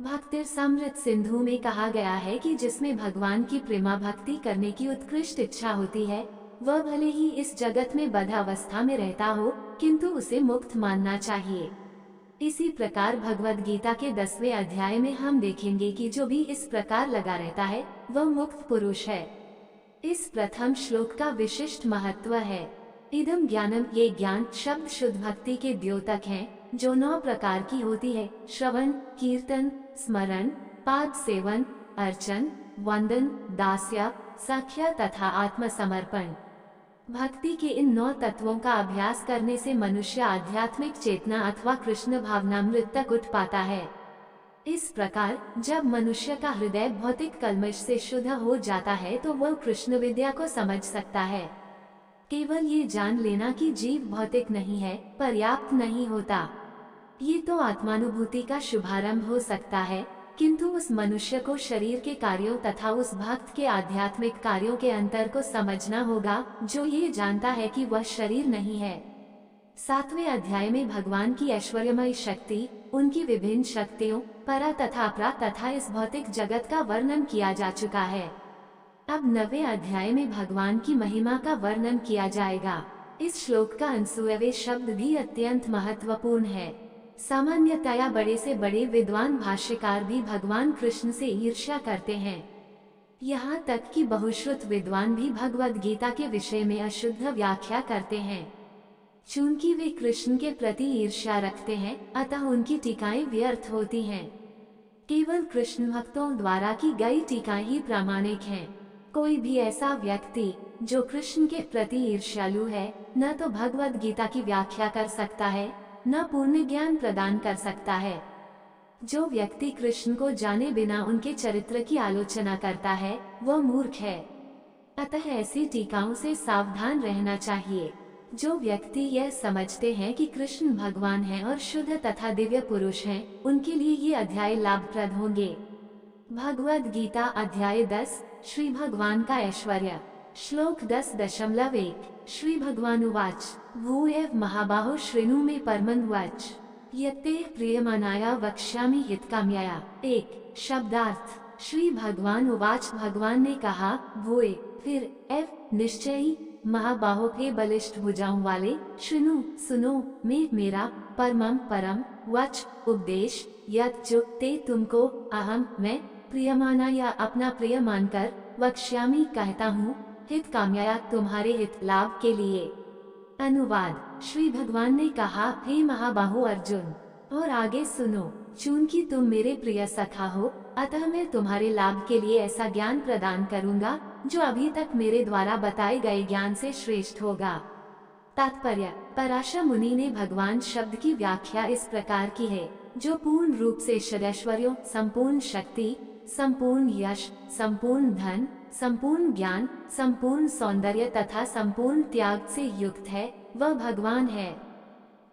भक्तिरसामृत सिंधु में कहा गया है कि जिसमें भगवान की प्रेमा भक्ति करने की उत्कृष्ट इच्छा होती है, वह भले ही इस जगत में बद्ध अवस्था में रहता हो, किंतु उसे मुक्त मानना चाहिए। इसी प्रकार भगवद गीता के 10वें अध्याय में हम देखेंगे कि जो भी इस प्रकार लगा रहता है वह मुक्त पुरुष है। इस प्रथम श्लोक का विशिष्ट महत्व है। इदम ज्ञानम, ये ज्ञान शब्द शुद्ध भक्ति के द्योतक हैं, जो 9 प्रकार की होती है: श्रवण, कीर्तन, स्मरण, पाद सेवन, अर्चन, वंदन, दास्य, सख्य तथा आत्मसमर्पण। भक्ति के इन 9 तत्वों का अभ्यास करने से मनुष्य आध्यात्मिक चेतना अथवा कृष्ण भावनामृत तक उठ पाता है। इस प्रकार जब मनुष्य का हृदय भौतिक कल्मश से शुद्ध हो जाता है तो वह कृष्ण विद्या को समझ सकता है। केवल ये जान लेना कि जीव भौतिक नहीं है पर्याप्त नहीं होता। ये तो आत्मानुभूति का शुभारंभ हो सकता है, किंतु उस मनुष्य को शरीर के कार्यों तथा उस भक्त के आध्यात्मिक कार्यों के अंतर को समझना होगा, जो ये जानता है कि वह शरीर नहीं है। 7वें अध्याय में भगवान की ऐश्वर्यमयी शक्ति, उनकी विभिन्न शक्तियों, परा तथा अपरा तथा इस भौतिक जगत का वर्णन किया जा चुका है। अब 9वें अध्याय में भगवान की महिमा का वर्णन किया जाएगा। इस श्लोक का अनसुयवे शब्द भी अत्यंत महत्वपूर्ण है। सामान्यतया बड़े से बड़े विद्वान भाष्यकार भी भगवान कृष्ण से ईर्ष्या करते हैं। यहाँ तक कि बहुश्रुत विद्वान भी भगवद गीता के विषय में अशुद्ध व्याख्या करते हैं। चूंकि वे कृष्ण के प्रति ईर्ष्या रखते हैं, अतः उनकी टीकाएं व्यर्थ होती हैं। केवल कृष्ण भक्तों द्वारा की गई टीकाएं ही प्रामाणिक हैं। कोई भी ऐसा व्यक्ति जो कृष्ण के प्रति ईर्ष्यालु है, न तो भगवद गीता की व्याख्या कर सकता है, न पूर्ण ज्ञान प्रदान कर सकता है। जो व्यक्ति कृष्ण को जाने बिना उनके चरित्र की आलोचना करता है, वह मूर्ख है। अतः ऐसी टीकाओं से सावधान रहना चाहिए। जो व्यक्ति यह समझते हैं कि कृष्ण भगवान हैं और शुद्ध तथा दिव्य पुरुष हैं, उनके लिए ये अध्याय लाभप्रद होंगे। भगवद गीता अध्याय 10, श्री भगवान का ऐश्वर्य। श्लोक 10.1 श्री भगवान उवाच भूयः महाबाहो शृणु मे परमं वच यते प्रियमानाया वक्ष्यामि हितकाम्यया। 1 शब्दार्थ। श्री भगवान उवाच, भगवान ने कहा, भूय फिर एव निश्चयी, महाबाहो के बलिष्ठ भुजाओं वाले, शृणु सुनो, मेरा, परमं परम, वच उपदेश, यत जो ते तुमको, अहम मैं, प्रियमाना या अपना प्रिय मानकर, वक्ष्यामि कहता हूँ, हित काम्यया तुम्हारे हित लाभ के लिए। अनुवाद। श्री भगवान ने कहा, हे महाबाहो अर्जुन, और आगे सुनो, चूंकि तुम मेरे प्रिय सखा हो, अतः मैं तुम्हारे लाभ के लिए ऐसा ज्ञान प्रदान करूंगा जो अभी तक मेरे द्वारा बताए गए ज्ञान से श्रेष्ठ होगा। तात्पर्य। पराशर मुनि ने भगवान शब्द की व्याख्या इस प्रकार की है, जो पूर्ण रूप से षडैश्वर्यों, संपूर्ण शक्ति, संपूर्ण यश, संपूर्ण धन, संपूर्ण ज्ञान, संपूर्ण सौंदर्य तथा संपूर्ण त्याग से युक्त है, वह भगवान है।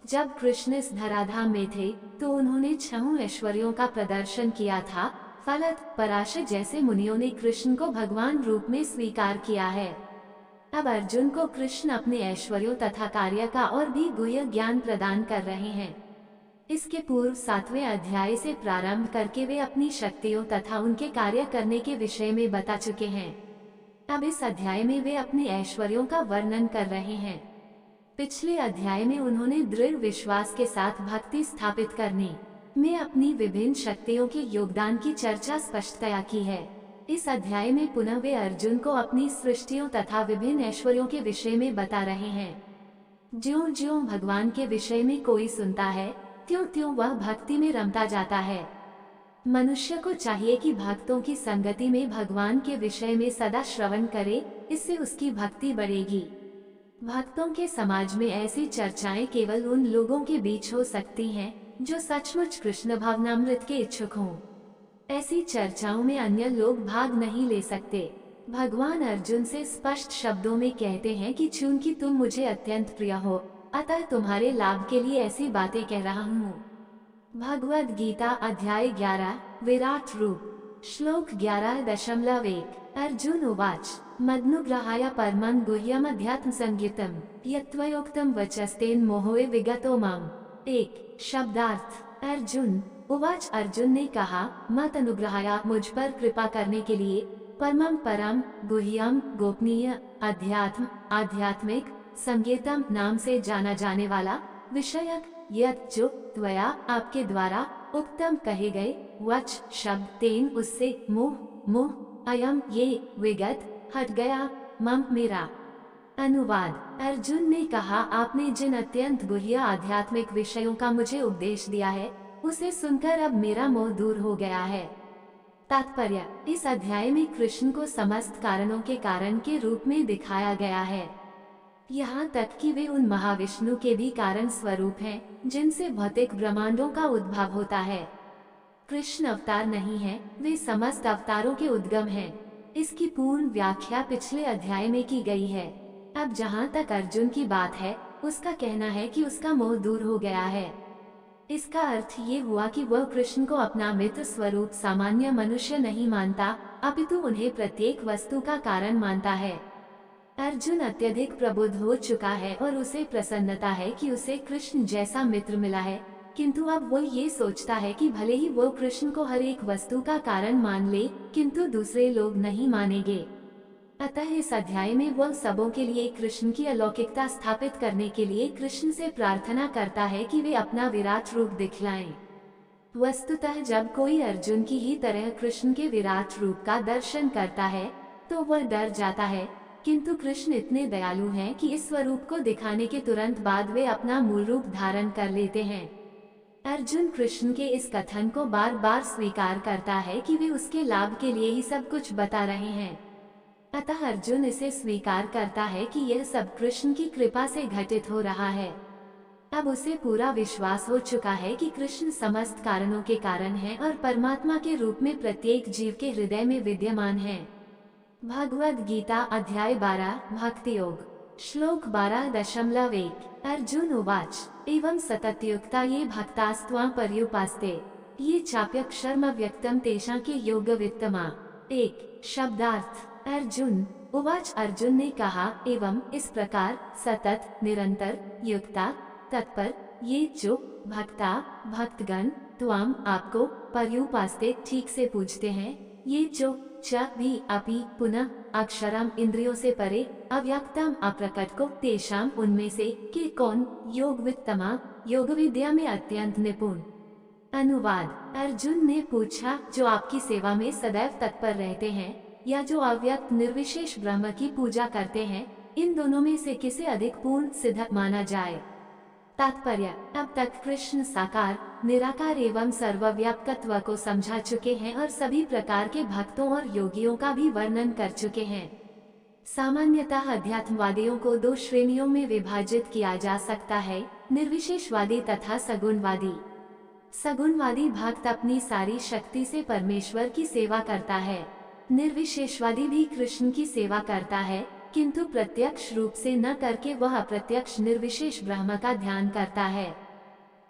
जब कृष्ण इस धराधाम में थे तो उन्होंने 6 ऐश्वर्यों का प्रदर्शन किया था। फलत पराशर जैसे मुनियों ने कृष्ण को भगवान रूप में स्वीकार किया है। अब अर्जुन को कृष्ण अपने ऐश्वर्यों तथा कार्य का और भी गुह्य ज्ञान प्रदान कर रहे हैं। इसके पूर्व 7वें अध्याय से प्रारंभ करके वे अपनी शक्तियों तथा उनके कार्य करने के विषय में बता चुके हैं। अब इस अध्याय में वे अपने ऐश्वर्यों का वर्णन कर रहे हैं। पिछले अध्याय में उन्होंने दृढ़ विश्वास के साथ भक्ति स्थापित करने में अपनी विभिन्न शक्तियों के योगदान की चर्चा स्पष्टतया की है। इस अध्याय में पुनः वे अर्जुन को अपनी सृष्टियों तथा विभिन्न ऐश्वर्यों के विषय में बता रहे हैं। ज्यों ज्यों भगवान के विषय में कोई सुनता है, त्यों त्यों वह भक्ति में रमता जाता है। मनुष्य को चाहिए कि भक्तों की संगति में भगवान के विषय में सदा श्रवण करे, इससे उसकी भक्ति बढ़ेगी। भक्तों के समाज में ऐसी चर्चाएं केवल उन लोगों के बीच हो सकती हैं जो सचमुच कृष्ण भावनामृत के इच्छुक हों। ऐसी चर्चाओं में अन्य लोग भाग नहीं ले सकते। भगवान अर्जुन से स्पष्ट शब्दों में कहते हैं कि चूंकि तुम मुझे अत्यंत प्रिय हो, अतः तुम्हारे लाभ के लिए ऐसी बातें कह रहा हूँ। भगवद गीता अध्याय 11 विराट रूप। श्लोक 11.1 अर्जुन उवाच मदनुग्रहाय परमं गुह्यमध्यात्म संगीतम यत्त्वयोक्तं वचस्तेन मोहे विगतो माम। एक शब्दार्थ। अर्जुन उवाच, अर्जुन ने कहा, मत अनुग्रहाय, मुझ पर कृपा करने के लिए, परमं परम, गुह्यम गोपनीय, अध्यात्म आध्यात्मिक, संगीतम नाम से जाना जाने वाला, विषयक यत् जो, त्वया आपके द्वारा, उक्तम कहे गए, वच शब्द, तेन उससे, मोह अयम ये, विगत हट गया, मम मेरा। अनुवाद। अर्जुन ने कहा, आपने जिन अत्यंत गुह्य आध्यात्मिक विषयों का मुझे उपदेश दिया है, उसे सुनकर अब मेरा मोह दूर हो गया है। तात्पर्य। इस अध्याय में कृष्ण को समस्त कारणों के कारण के रूप में दिखाया गया है, यहाँ तक कि वे उन महाविष्णु के भी कारण स्वरूप हैं, जिनसे भौतिक ब्रह्मांडों का उद्भव होता है। कृष्ण अवतार नहीं है, वे समस्त अवतारों के उद्गम हैं। इसकी पूर्ण व्याख्या पिछले अध्याय में की गई है। अब जहाँ तक अर्जुन की बात है, उसका कहना है कि उसका मोह दूर हो गया है। इसका अर्थ ये हुआ कि वह कृष्ण को अपना मित्र स्वरूप सामान्य मनुष्य नहीं मानता, अपितु उन्हें प्रत्येक वस्तु का कारण मानता है। अर्जुन अत्यधिक प्रबुद्ध हो चुका है और उसे प्रसन्नता है कि उसे कृष्ण जैसा मित्र मिला है, किंतु अब वो ये सोचता है कि भले ही वो कृष्ण को हर एक वस्तु का कारण मान ले, किंतु दूसरे लोग नहीं मानेंगे। अतः इस अध्याय में वह सबों के लिए कृष्ण की अलौकिकता स्थापित करने के लिए कृष्ण से प्रार्थना करता है कि वे अपना विराट रूप दिखलाएं। वस्तुतः जब कोई अर्जुन की ही तरह कृष्ण के विराट रूप का दर्शन करता है, तो वह डर जाता है, किंतु कृष्ण इतने दयालु हैं कि इस स्वरूप को दिखाने के तुरंत बाद वे अपना मूल रूप धारण कर लेते हैं। अर्जुन कृष्ण के इस कथन को बार बार स्वीकार करता है कि वे उसके लाभ के लिए ही सब कुछ बता रहे हैं। अतः अर्जुन इसे स्वीकार करता है कि यह सब कृष्ण की कृपा से घटित हो रहा है। अब उसे पूरा विश्वास हो चुका है कि कृष्ण समस्त कारणों के कारण हैं और परमात्मा के रूप में प्रत्येक जीव के हृदय में विद्यमान हैं। भगवद गीता अध्याय 12 भक्ति योग श्लोक 12.1 अर्जुन उवाच एवं सततयुक्ता ये भक्तास्त्वां पर्युपास्ते ये चाप्यक्षरम व्यक्तम तेषां के योग वित्तमा। एक शब्दार्थ। अर्जुन उवाच, अर्जुन ने कहा, एवं इस प्रकार, सतत निरंतर, युक्ता तत्पर, ये जो भक्ता भक्तगण, त्वाम आपको, पर्युपास्ते ठीक से पूजते हैं, ये जो च भी अपि पुनः अक्षरम इंद्रियों से परे, अव्यक्तम अप्रकट को, तेषाम उनमें से, कि कौन, योग वित्तमा योग विद्या में अत्यंत निपुण। अनुवाद। अर्जुन ने पूछा, जो आपकी सेवा में सदैव तत्पर रहते हैं, या जो अव्यक्त निर्विशेष ब्रह्म की पूजा करते हैं, इन दोनों में से किसे अधिक पूर्ण सिद्ध माना जाए। तात्पर्य। अब तक कृष्ण साकार निराकार एवं सर्वव्यापकत्व को समझा चुके हैं और सभी प्रकार के भक्तों और योगियों का भी वर्णन कर चुके हैं। सामान्यतः अध्यात्मवादियों को दो श्रेणियों में विभाजित किया जा सकता है, निर्विशेषवादी तथा सगुणवादी। सगुणवादी भक्त अपनी सारी शक्ति से परमेश्वर की सेवा करता है। निर्विशेषवादी भी कृष्ण की सेवा करता है, किंतु प्रत्यक्ष रूप से न करके वह अप्रत्यक्ष निर्विशेष ब्रह्म का ध्यान करता है।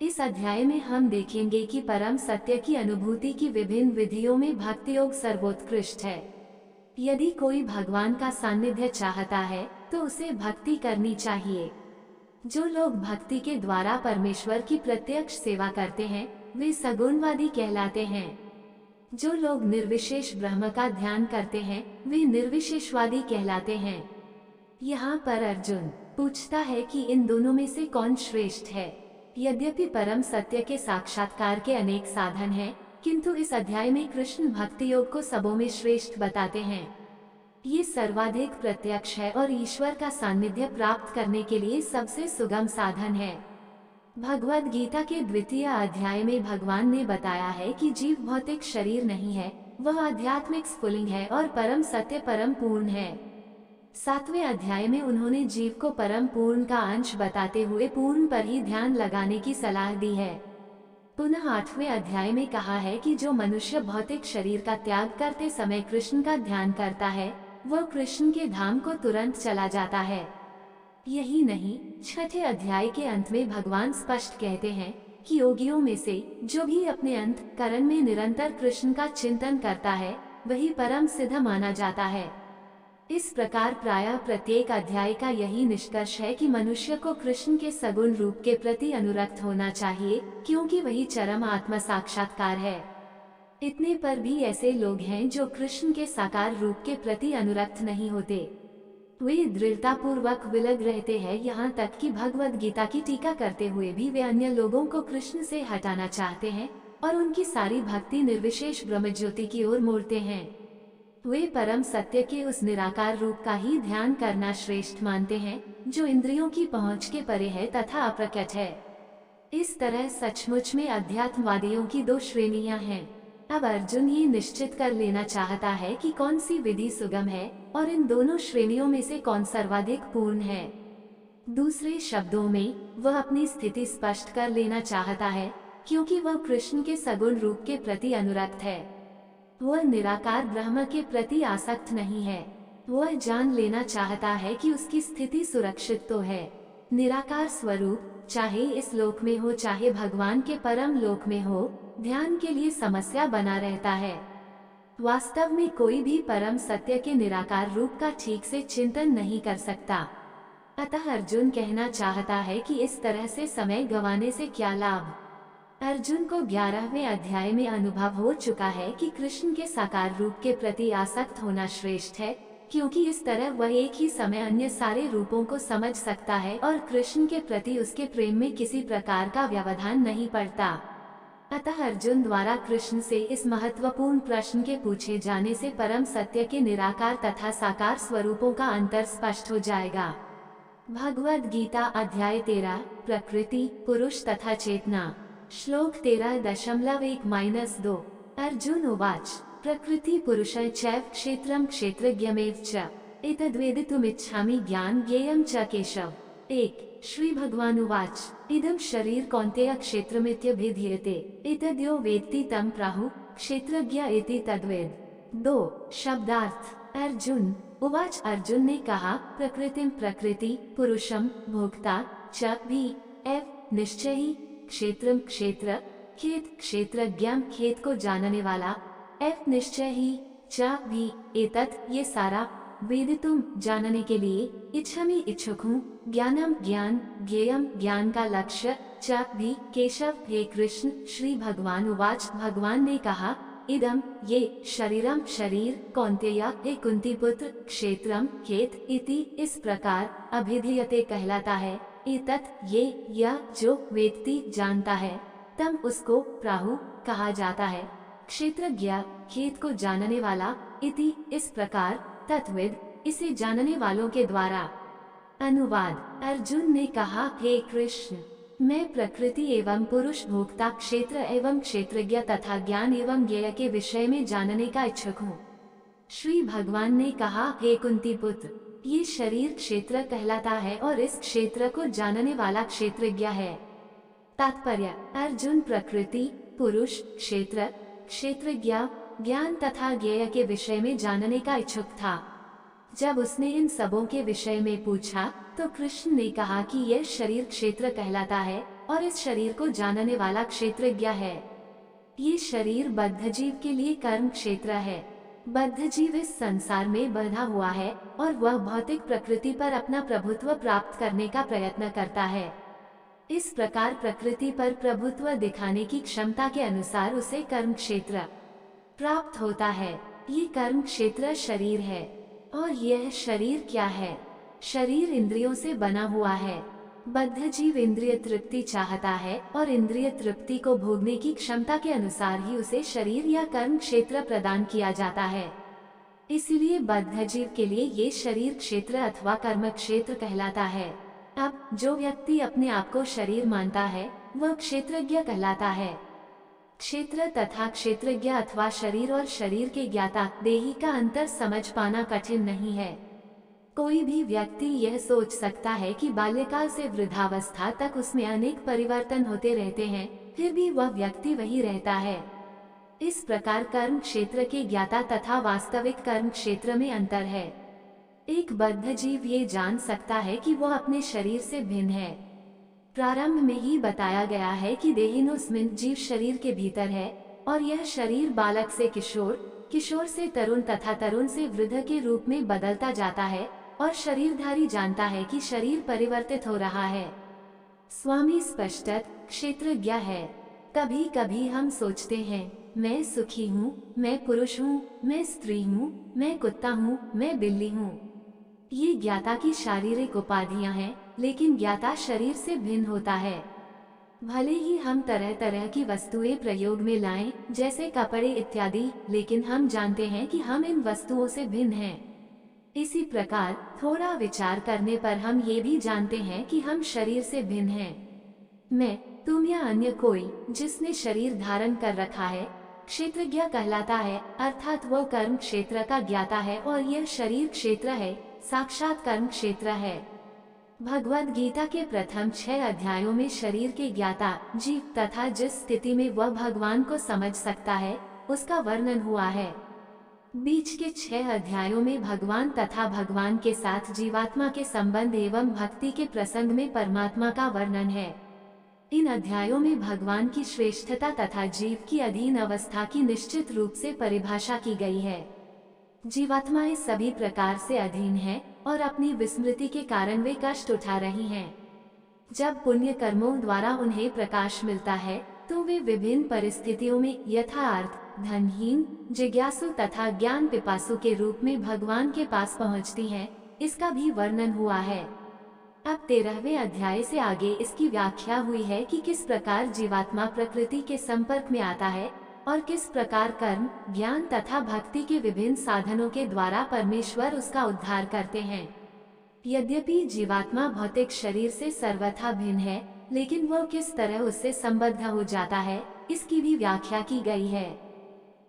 इस अध्याय में हम देखेंगे कि परम सत्य की अनुभूति की विभिन्न विधियों में भक्ति योग सर्वोत्कृष्ट है। यदि कोई भगवान का सानिध्य चाहता है, तो उसे भक्ति करनी चाहिए। जो लोग भक्ति के द्वारा परमेश्वर की प्रत्यक्ष सेवा करते हैं, वे सगुणवादी कहलाते हैं। जो लोग निर्विशेष ब्रह्म का ध्यान करते हैं, वे निर्विशेषवादी कहलाते हैं। यहाँ पर अर्जुन पूछता है कि इन दोनों में से कौन श्रेष्ठ है। यद्यपि परम सत्य के साक्षात्कार के अनेक साधन हैं, किंतु इस अध्याय में कृष्ण भक्ति योग को सबों में श्रेष्ठ बताते हैं। ये सर्वाधिक प्रत्यक्ष है और ईश्वर का सानिध्य प्राप्त करने के लिए सबसे सुगम साधन है। भगवद गीता के द्वितीय अध्याय में भगवान ने बताया है कि जीव भौतिक शरीर नहीं है, वह आध्यात्मिक स्फुलिंग है और परम सत्य परम पूर्ण है। 7वें अध्याय में उन्होंने जीव को परम पूर्ण का अंश बताते हुए पूर्ण पर ही ध्यान लगाने की सलाह दी है। पुनः 8वें अध्याय में कहा है कि जो मनुष्य भौतिक शरीर का त्याग करते समय कृष्ण का ध्यान करता है, वह कृष्ण के धाम को तुरंत चला जाता है। यही नहीं, 6ठे अध्याय के अंत में भगवान स्पष्ट कहते हैं कि योगियों में से जो भी अपने अंतःकरण में निरंतर कृष्ण का चिंतन करता है, वही परम सिद्ध माना जाता है। इस प्रकार प्रायः प्रत्येक अध्याय का यही निष्कर्ष है कि मनुष्य को कृष्ण के सगुण रूप के प्रति अनुरक्त होना चाहिए, क्योंकि वही चरम आत्म साक्षात्कार है। इतने पर भी ऐसे लोग हैं जो कृष्ण के साकार रूप के प्रति अनुरक्त नहीं होते। वे दृढ़तापूर्वक विलग रहते हैं, यहाँ तक कि भगवद गीता की टीका करते हुए भी वे अन्य लोगों को कृष्ण से हटाना चाहते हैं और उनकी सारी भक्ति निर्विशेष ब्रह्मज्योति की ओर मोड़ते हैं। वे परम सत्य के उस निराकार रूप का ही ध्यान करना श्रेष्ठ मानते हैं, जो इंद्रियों की पहुंच के परे है तथा अप्रकट है। इस तरह सचमुच में अध्यात्मवादियों की दो श्रेणियां हैं। अब अर्जुन ये निश्चित कर लेना चाहता है कि कौन सी विधि सुगम है और इन दोनों श्रेणियों में से कौन सर्वाधिक पूर्ण है। दूसरे शब्दों में वह अपनी स्थिति स्पष्ट कर लेना चाहता है, क्योंकि वह कृष्ण के सगुण रूप के प्रति अनुरक्त है। वह निराकार ब्रह्म के प्रति आसक्त नहीं है। वह जान लेना चाहता है कि उसकी स्थिति सुरक्षित तो है। निराकार स्वरूप चाहे इस लोक में हो चाहे भगवान के परम लोक में हो, ध्यान के लिए समस्या बना रहता है। वास्तव में कोई भी परम सत्य के निराकार रूप का ठीक से चिंतन नहीं कर सकता। अतः अर्जुन कहना चाहता है कि इस तरह से समय गंवाने से क्या लाभ। अर्जुन को 11वें अध्याय में अनुभव हो चुका है कि कृष्ण के साकार रूप के प्रति आसक्त होना श्रेष्ठ है, क्योंकि इस तरह वह एक ही समय अन्य सारे रूपों को समझ सकता है और कृष्ण के प्रति उसके प्रेम में किसी प्रकार का व्यवधान नहीं पड़ता। अतः अर्जुन द्वारा कृष्ण से इस महत्वपूर्ण प्रश्न के पूछे जाने से परम सत्य के निराकार तथा साकार स्वरूपों का अंतर स्पष्ट हो जाएगा। भगवद गीता अध्याय 13 प्रकृति, पुरुष तथा चेतना। श्लोक 13.1-2 अर्जुन उवाच प्रकृति पुरुषः चैव क्षेत्रं क्षेत्रज्ञमेव च एतद्वेदितुमिच्छामि ज्ञान ज्ञेयं च केशव। 1 श्री भगवान उवाच इदं शरीर कौन्तेय क्षेत्रमित्यभिधीयते एतद्यो वेत्ति तं प्राहुः क्षेत्रज्ञ इति तद्वेद। 2 शब्दार्थ अर्जुन उवाच अर्जुन ने कहा प्रकृतिं प्रकृति, पुरुषम भोक्ता, च भी एव निश्चय ही, क्षेत्रम क्षेत्र, खेत क्षेत्रज्ञम खेत को जानने वाला, एव निश्चय ही, च भी एतत् ये सारा, वेदितुम जानने के लिए, इच्छामि इच्छुक हूँ, ज्ञानम ज्ञान, ज्ञेयम ज्ञान का लक्ष्य, च भी केशव हे कृष्ण। श्री भगवान उवाच भगवान ने कहा इदम ये शरीरम शरीर, कौन्तेय हे कुंती पुत्र, क्षेत्रम खेत, इति इस प्रकार, अभिधीयते कहलाता है, एतत् ये यह जो व्यक्ति जानता है, तम उसको प्राहु कहा जाता है, क्षेत्रज्ञ खेत को जानने वाला, इति इस प्रकार, तत्विद इसे जानने वालों के द्वारा। अनुवाद अर्जुन ने कहा हे कृष्ण, मैं प्रकृति एवं पुरुष भोक्ता, क्षेत्र एवं क्षेत्रज्ञ तथा ज्ञान एवं ज्ञेय के विषय में जानने का इच्छुक हूँ। श्री भगवान ने कहा हे कुंती पुत्र, ये शरीर क्षेत्र कहलाता है और इस क्षेत्र को जानने वाला क्षेत्रज्ञ है। तात्पर्य अर्जुन प्रकृति, पुरुष, क्षेत्र, क्षेत्रज्ञ, ज्ञान तथा ज्ञेय के विषय में जानने का इच्छुक था। जब उसने इन सबों के विषय में पूछा तो कृष्ण ने कहा कि यह शरीर क्षेत्र कहलाता है और इस शरीर को जानने वाला क्षेत्रज्ञ है। ये शरीर बद्ध जीव के लिए कर्म क्षेत्र है। बद्ध जीव इस संसार में बंधा हुआ है और वह भौतिक प्रकृति पर अपना प्रभुत्व प्राप्त करने का प्रयत्न करता है। इस प्रकार प्रकृति पर प्रभुत्व दिखाने की क्षमता के अनुसार उसे कर्म क्षेत्र प्राप्त होता है। ये कर्म क्षेत्र शरीर है। और यह शरीर क्या है? शरीर इंद्रियों से बना हुआ है। बद्ध जीव इंद्रिय तृप्ति चाहता है और इंद्रिय तृप्ति को भोगने की क्षमता के अनुसार ही उसे शरीर या कर्म क्षेत्र प्रदान किया जाता है। इसलिए बद्ध जीव के लिए ये शरीर क्षेत्र अथवा कर्म क्षेत्र कहलाता है। अब जो व्यक्ति अपने आप को शरीर मानता है वह क्षेत्रज्ञ कहलाता है। क्षेत्र तथा क्षेत्रज्ञ अथवा शरीर और शरीर के ज्ञाता देही का अंतर समझ पाना कठिन नहीं है। कोई भी व्यक्ति यह सोच सकता है कि बाल्यकाल से वृद्धावस्था तक उसमें अनेक परिवर्तन होते रहते हैं, फिर भी वह व्यक्ति वही रहता है। इस प्रकार कर्म क्षेत्र के ज्ञाता तथा वास्तविक कर्म क्षेत्र में अंतर है। एक बद्ध जीव ये जान सकता है कि वह अपने शरीर से भिन्न है। प्रारंभ में ही बताया गया है कि देहिनोस्मिन जीव शरीर के भीतर है, और यह शरीर बालक से किशोर, किशोर से तरुण तथा तरुण से वृद्ध के रूप में बदलता जाता है और शरीरधारी जानता है कि शरीर परिवर्तित हो रहा है। स्वामी स्पष्टत क्षेत्रज्ञ है। कभी कभी हम सोचते हैं, मैं सुखी हूँ, मैं पुरुष हूँ, मैं स्त्री हूँ, मैं कुत्ता हूँ, मैं बिल्ली हूँ। ये ज्ञाता की शारीरिक उपाधियां हैं, लेकिन ज्ञाता शरीर से भिन्न होता है। भले ही हम तरह तरह की वस्तुएं प्रयोग में लाएं, जैसे कपड़े इत्यादि, लेकिन हम जानते हैं कि हम इन वस्तुओं से भिन्न हैं। इसी प्रकार थोड़ा विचार करने पर हम ये भी जानते हैं कि हम शरीर से भिन्न हैं। मैं, तुम या अन्य कोई जिसने शरीर धारण कर रखा है, क्षेत्रज्ञ कहलाता है, अर्थात वो कर्म क्षेत्र का ज्ञाता है और यह शरीर क्षेत्र है, साक्षात कर्म क्षेत्र है। भगवद गीता के प्रथम 6 अध्यायों में शरीर के ज्ञाता जीव तथा जिस स्थिति में वह भगवान को समझ सकता है, उसका वर्णन हुआ है। बीच के 6 अध्यायों में भगवान तथा भगवान के साथ जीवात्मा के संबंध एवं भक्ति के प्रसंग में परमात्मा का वर्णन है। इन अध्यायों में भगवान की श्रेष्ठता तथा जीव की अधीन अवस्था की निश्चित रूप से परिभाषा की गई है। जीवात्माएं सभी प्रकार से अधीन हैं और अपनी विस्मृति के कारण वे कष्ट उठा रही हैं। जब पुण्य कर्मों द्वारा उन्हें प्रकाश मिलता है, तो वे विभिन्न परिस्थितियों में यथार्थ, धनहीन, जिज्ञासु तथा ज्ञान पिपासु के रूप में भगवान के पास पहुंचती हैं। इसका भी वर्णन हुआ है। अब 13वें अध्याय से आगे इसकी व्याख्या हुई है कि किस प्रकार जीवात्मा प्रकृति के संपर्क में आता है और किस प्रकार कर्म, ज्ञान तथा भक्ति के विभिन्न साधनों के द्वारा परमेश्वर उसका उद्धार करते हैं। यद्यपि जीवात्मा भौतिक शरीर से सर्वथा भिन्न है, लेकिन वह किस तरह उससे संबद्ध हो जाता है, इसकी भी व्याख्या की गई है।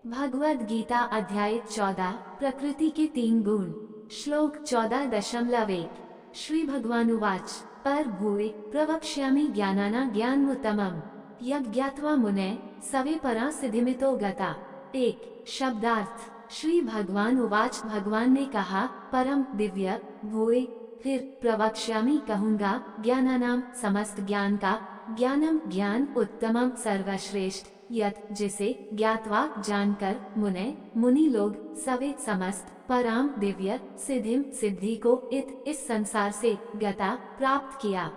भगवद गीता अध्याय 14 प्रकृति के 3 गुण। श्लोक 14.1 श्री भगवानुवाच पर भूय प्रवक्ष्यामि ज्ञानाना ज्ञानमुत्तमम् यज्ञात्वा मुने सवे परा सिद्धिमितो गता। 1 शब्दार्थ। श्री भगवान उवाच, भगवान ने कहा, परम दिव्य, भूय फिर प्रवक्ष्यामि कहूँगा, ज्ञानानाम समस्त ज्ञान का, ज्ञानम ज्ञान, उत्तमम सर्वश्रेष्ठ, यत जिसे ज्ञात्वा जानकर, मुने मुनि लोग, सवे समस्त, पराम दिव्य, सिद्धिम सिद्धि को, इस संसार से, गता प्राप्त किया।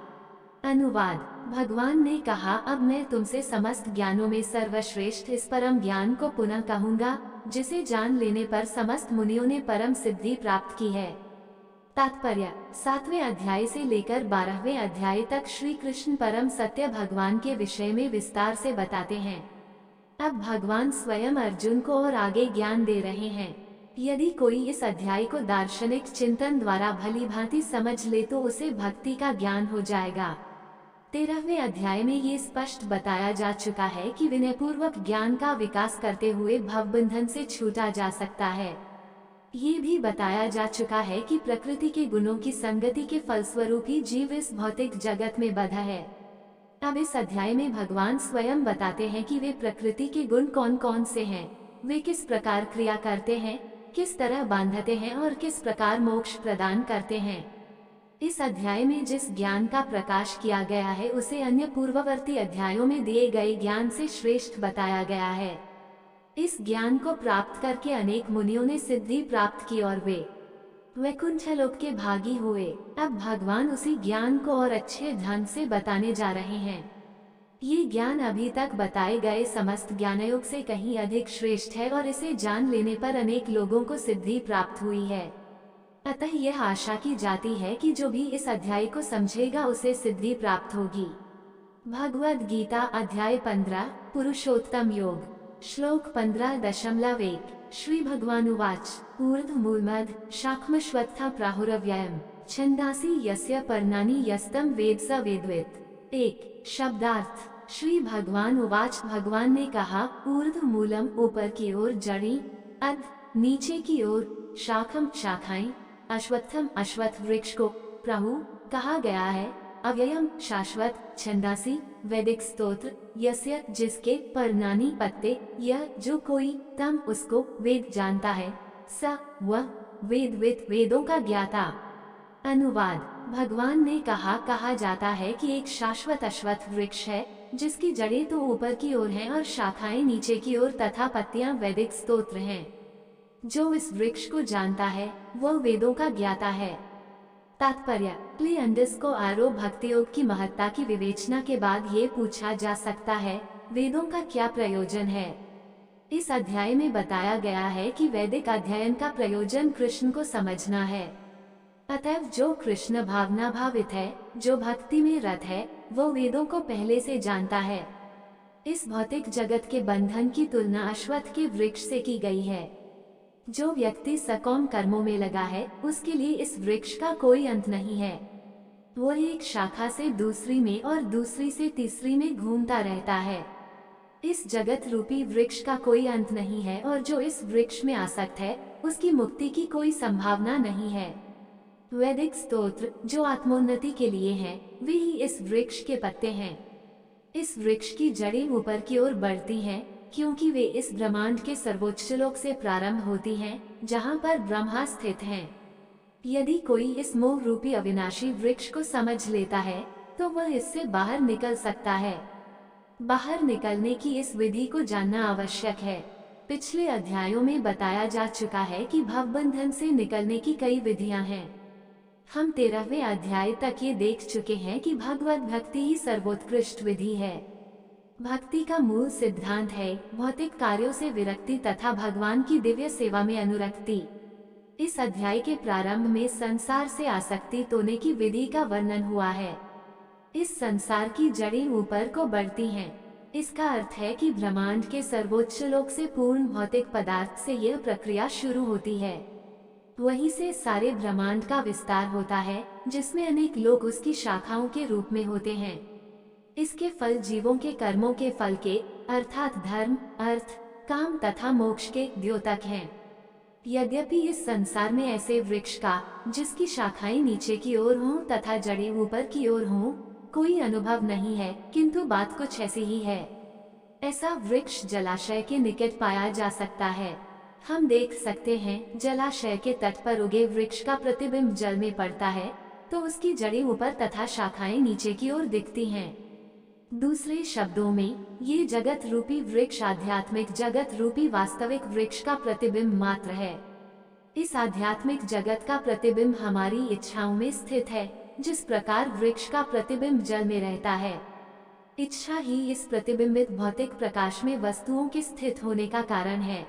अनुवाद। भगवान ने कहा, अब मैं तुमसे समस्त ज्ञानों में सर्वश्रेष्ठ इस परम ज्ञान को पुनः कहूँगा, जिसे जान लेने पर समस्त मुनियों ने परम सिद्धि प्राप्त की है। तात्पर्य। 7वें अध्याय से लेकर 12वें अध्याय तक श्री कृष्ण परम सत्य भगवान के विषय में विस्तार से बताते हैं। अब भगवान स्वयं अर्जुन को और आगे ज्ञान दे रहे हैं। यदि कोई इस अध्याय को दार्शनिक चिंतन द्वारा भली भांति समझ ले तो उसे भक्ति का ज्ञान हो जाएगा। 13वें अध्याय में ये स्पष्ट बताया जा चुका है कि विनयपूर्वक ज्ञान का विकास करते हुए भवबंधन से छूटा जा सकता है। ये भी बताया जा चुका है कि प्रकृति के गुणों की संगति के फलस्वरूप ही जीव इस भौतिक जगत में बंधा है। अब इस अध्याय में भगवान स्वयं बताते हैं कि वे प्रकृति के गुण कौन कौन से हैं, वे किस प्रकार क्रिया करते हैं, किस तरह बांधते हैं और किस प्रकार मोक्ष प्रदान करते हैं। इस अध्याय में जिस ज्ञान का प्रकाश किया गया है उसे अन्य पूर्ववर्ती अध्यायों में दिए गए ज्ञान से श्रेष्ठ बताया गया है। इस ज्ञान को प्राप्त करके अनेक मुनियों ने सिद्धि प्राप्त की और वे वैकुंठ लोक के भागी हुए। अब भगवान उसी ज्ञान को और अच्छे ढंग से बताने जा रहे हैं। ये ज्ञान अभी तक बताए गए समस्त ज्ञानयोग से कहीं अधिक श्रेष्ठ है और इसे जान लेने पर अनेक लोगों को सिद्धि प्राप्त हुई है। अतः यह आशा की जाती है कि जो भी इस अध्याय को समझेगा उसे सिद्धि प्राप्त होगी। भगवद गीता अध्याय 15 पुरुषोत्तम योग। श्लोक 15.1 श्री भगवानुवाच ऊर्ध्वमूलमध शाखमश्वत्था प्राहुरव्ययम् छन्दांसि यस्य पर्णानि यस्तम वेद स वेदवित्। 1 शब्दार्थ। श्री भगवान उवाच, भगवान ने कहा, ऊर्ध्वमूलम ऊपर की ओर जड़ी, अध नीचे की ओर, शाखम शाखाएं, अश्वत्थम अश्वत्थ वृक्ष को, प्रहु कहा गया है, अव्ययम शाश्वत, छंदासी वैदिक स्तोत्र, यस्य जिसके, पर्णानि पत्ते, यह जो कोई, तम उसको, वेद जानता है, स वह, वेदवित् वेदों का ज्ञाता। अनुवाद। भगवान ने कहा जाता है कि एक शाश्वत अश्वत्थ वृक्ष है जिसकी जड़ें तो ऊपर की ओर हैं और शाखाएं नीचे की ओर तथा पत्तियां वैदिक स्तोत्र हैं। जो इस वृक्ष को जानता है वो वेदों का ज्ञाता है। तात्पर्य: क्लियंडस को आरो भक्ति योग की महत्ता की विवेचना के बाद ये पूछा जा सकता है, वेदों का क्या प्रयोजन है। इस अध्याय में बताया गया है कि वैदिक अध्ययन का प्रयोजन कृष्ण को समझना है। अतएव जो कृष्ण भावना भावित है, जो भक्ति में रत है, वो वेदों को पहले से जानता है। इस भौतिक जगत के बंधन की तुलना अश्वत्थ के वृक्ष से की गई है। जो व्यक्ति सकाम कर्मों में लगा है, उसके लिए इस वृक्ष का कोई अंत नहीं है। वो एक शाखा से दूसरी में और दूसरी से तीसरी में घूमता रहता है। इस जगत रूपी वृक्ष का कोई अंत नहीं है और जो इस वृक्ष में आसक्त है, उसकी मुक्ति की कोई संभावना नहीं है। वैदिक स्तोत्र जो आत्मोन्नति के लिए हैं, वे ही इस वृक्ष के पत्ते हैं। इस वृक्ष की जड़ें ऊपर की ओर बढ़ती हैं, क्योंकि वे इस ब्रह्मांड के सर्वोच्च लोक से प्रारंभ होती हैं, जहाँ पर ब्रह्मा स्थित हैं। यदि कोई इस मोह रूपी अविनाशी वृक्ष को समझ लेता है, तो वह इससे बाहर निकल सकता है। बाहर निकलने की इस विधि को जानना आवश्यक है। पिछले अध्यायों में बताया जा चुका है कि भवबंधन से निकलने की कई विधियां हैं। हम 13वें अध्याय तक ये देख चुके हैं कि भगवत भक्ति ही सर्वोत्कृष्ट विधि है। भक्ति का मूल सिद्धांत है भौतिक कार्यों से विरक्ति तथा भगवान की दिव्य सेवा में अनुरक्ति। इस अध्याय के प्रारंभ में संसार से आसक्ति तोड़ने की विधि का वर्णन हुआ है। इस संसार की जड़ें ऊपर को बढ़ती हैं। इसका अर्थ है कि ब्रह्मांड के सर्वोच्च लोक से पूर्ण भौतिक पदार्थ से यह प्रक्रिया शुरू होती है। वहीं से सारे ब्रह्मांड का विस्तार होता है, जिसमें अनेक लोग उसकी शाखाओं के रूप में होते हैं। इसके फल जीवों के कर्मों के फल के अर्थात धर्म, अर्थ, काम तथा मोक्ष के द्योतक हैं। यद्यपि इस संसार में ऐसे वृक्ष का जिसकी शाखाएं नीचे की ओर हों तथा जड़ें ऊपर की ओर हों, कोई अनुभव नहीं है, किंतु बात कुछ ऐसी ही है। ऐसा वृक्ष जलाशय के निकट पाया जा सकता है। हम देख सकते हैं जलाशय के तट पर उगे वृक्ष का प्रतिबिंब जल में पड़ता है, तो उसकी जड़ें ऊपर तथा शाखाएं नीचे की ओर दिखती हैं। दूसरे शब्दों में, ये जगत रूपी वृक्ष आध्यात्मिक जगत रूपी वास्तविक वृक्ष का प्रतिबिंब मात्र है। इस आध्यात्मिक जगत का प्रतिबिंब हमारी इच्छाओं में स्थित है, जिस प्रकार वृक्ष का प्रतिबिंब जल में रहता है। इच्छा ही इस प्रतिबिंबित भौतिक प्रकाश में वस्तुओं के स्थित होने का कारण है।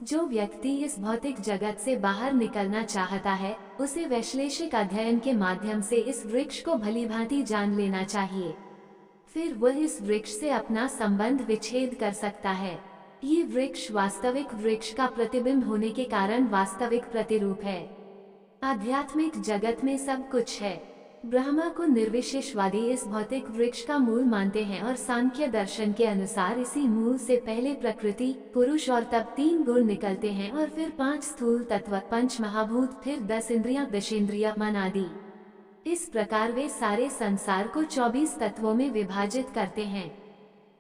जो व्यक्ति इस भौतिक जगत से बाहर निकलना चाहता है, उसे वैश्लेषिक अध्ययन के माध्यम से इस वृक्ष को भलीभांति जान लेना चाहिए। फिर वह इस वृक्ष से अपना संबंध विच्छेद कर सकता है। ये वृक्ष वास्तविक वृक्ष का प्रतिबिंब होने के कारण वास्तविक प्रतिरूप है। आध्यात्मिक जगत में सब कुछ है। ब्रह्मा को निर्विशेषवादी इस भौतिक वृक्ष का मूल मानते हैं और सांख्य दर्शन के अनुसार इसी मूल से पहले प्रकृति, पुरुष और तब 3 गुण निकलते हैं और फिर 5 स्थूल तत्व, 5 महाभूत, फिर 10 इंद्रियां, दशेंद्रिय, मन आदि। इस प्रकार वे सारे संसार को 24 तत्वों में विभाजित करते हैं।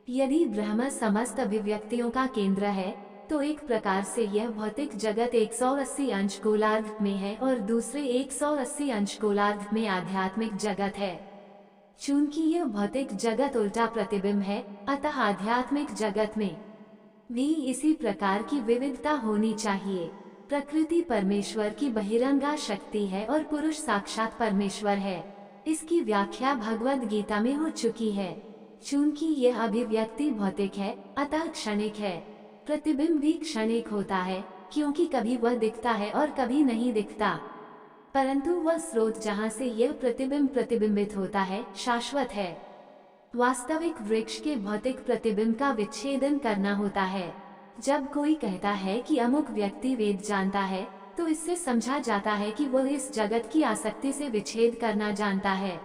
यदि ब्रह्म समस्त अभिव्यक्तियों का केंद्र है, तो एक प्रकार से यह भौतिक जगत 180 अंश गोलार्ध में है और दूसरे 180 अंश गोलार्ध में आध्यात्मिक जगत है। चूंकि यह भौतिक जगत उल्टा प्रतिबिंब है, अतः आध्यात्मिक जगत में भी इसी प्रकार की विविधता होनी चाहिए। प्रकृति परमेश्वर की बहिरंगा शक्ति है और पुरुष साक्षात परमेश्वर है। इसकी व्याख्या भगवद गीता में हो चुकी है। चूंकि यह अभिव्यक्ति भौतिक है, अतः क्षणिक है। प्रतिबिंब भी क्षणिक होता है, क्योंकि कभी वह दिखता है और कभी नहीं दिखता, परंतु वह स्रोत जहाँ से यह प्रतिबिंब प्रतिबिंबित होता है, शाश्वत है। वास्तविक वृक्ष के भौतिक प्रतिबिंब का विच्छेदन करना होता है। जब कोई कहता है कि अमुक व्यक्ति वेद जानता है, तो इससे समझा जाता है कि वह इस जगत की आसक्ति से विच्छेद करना जानता है।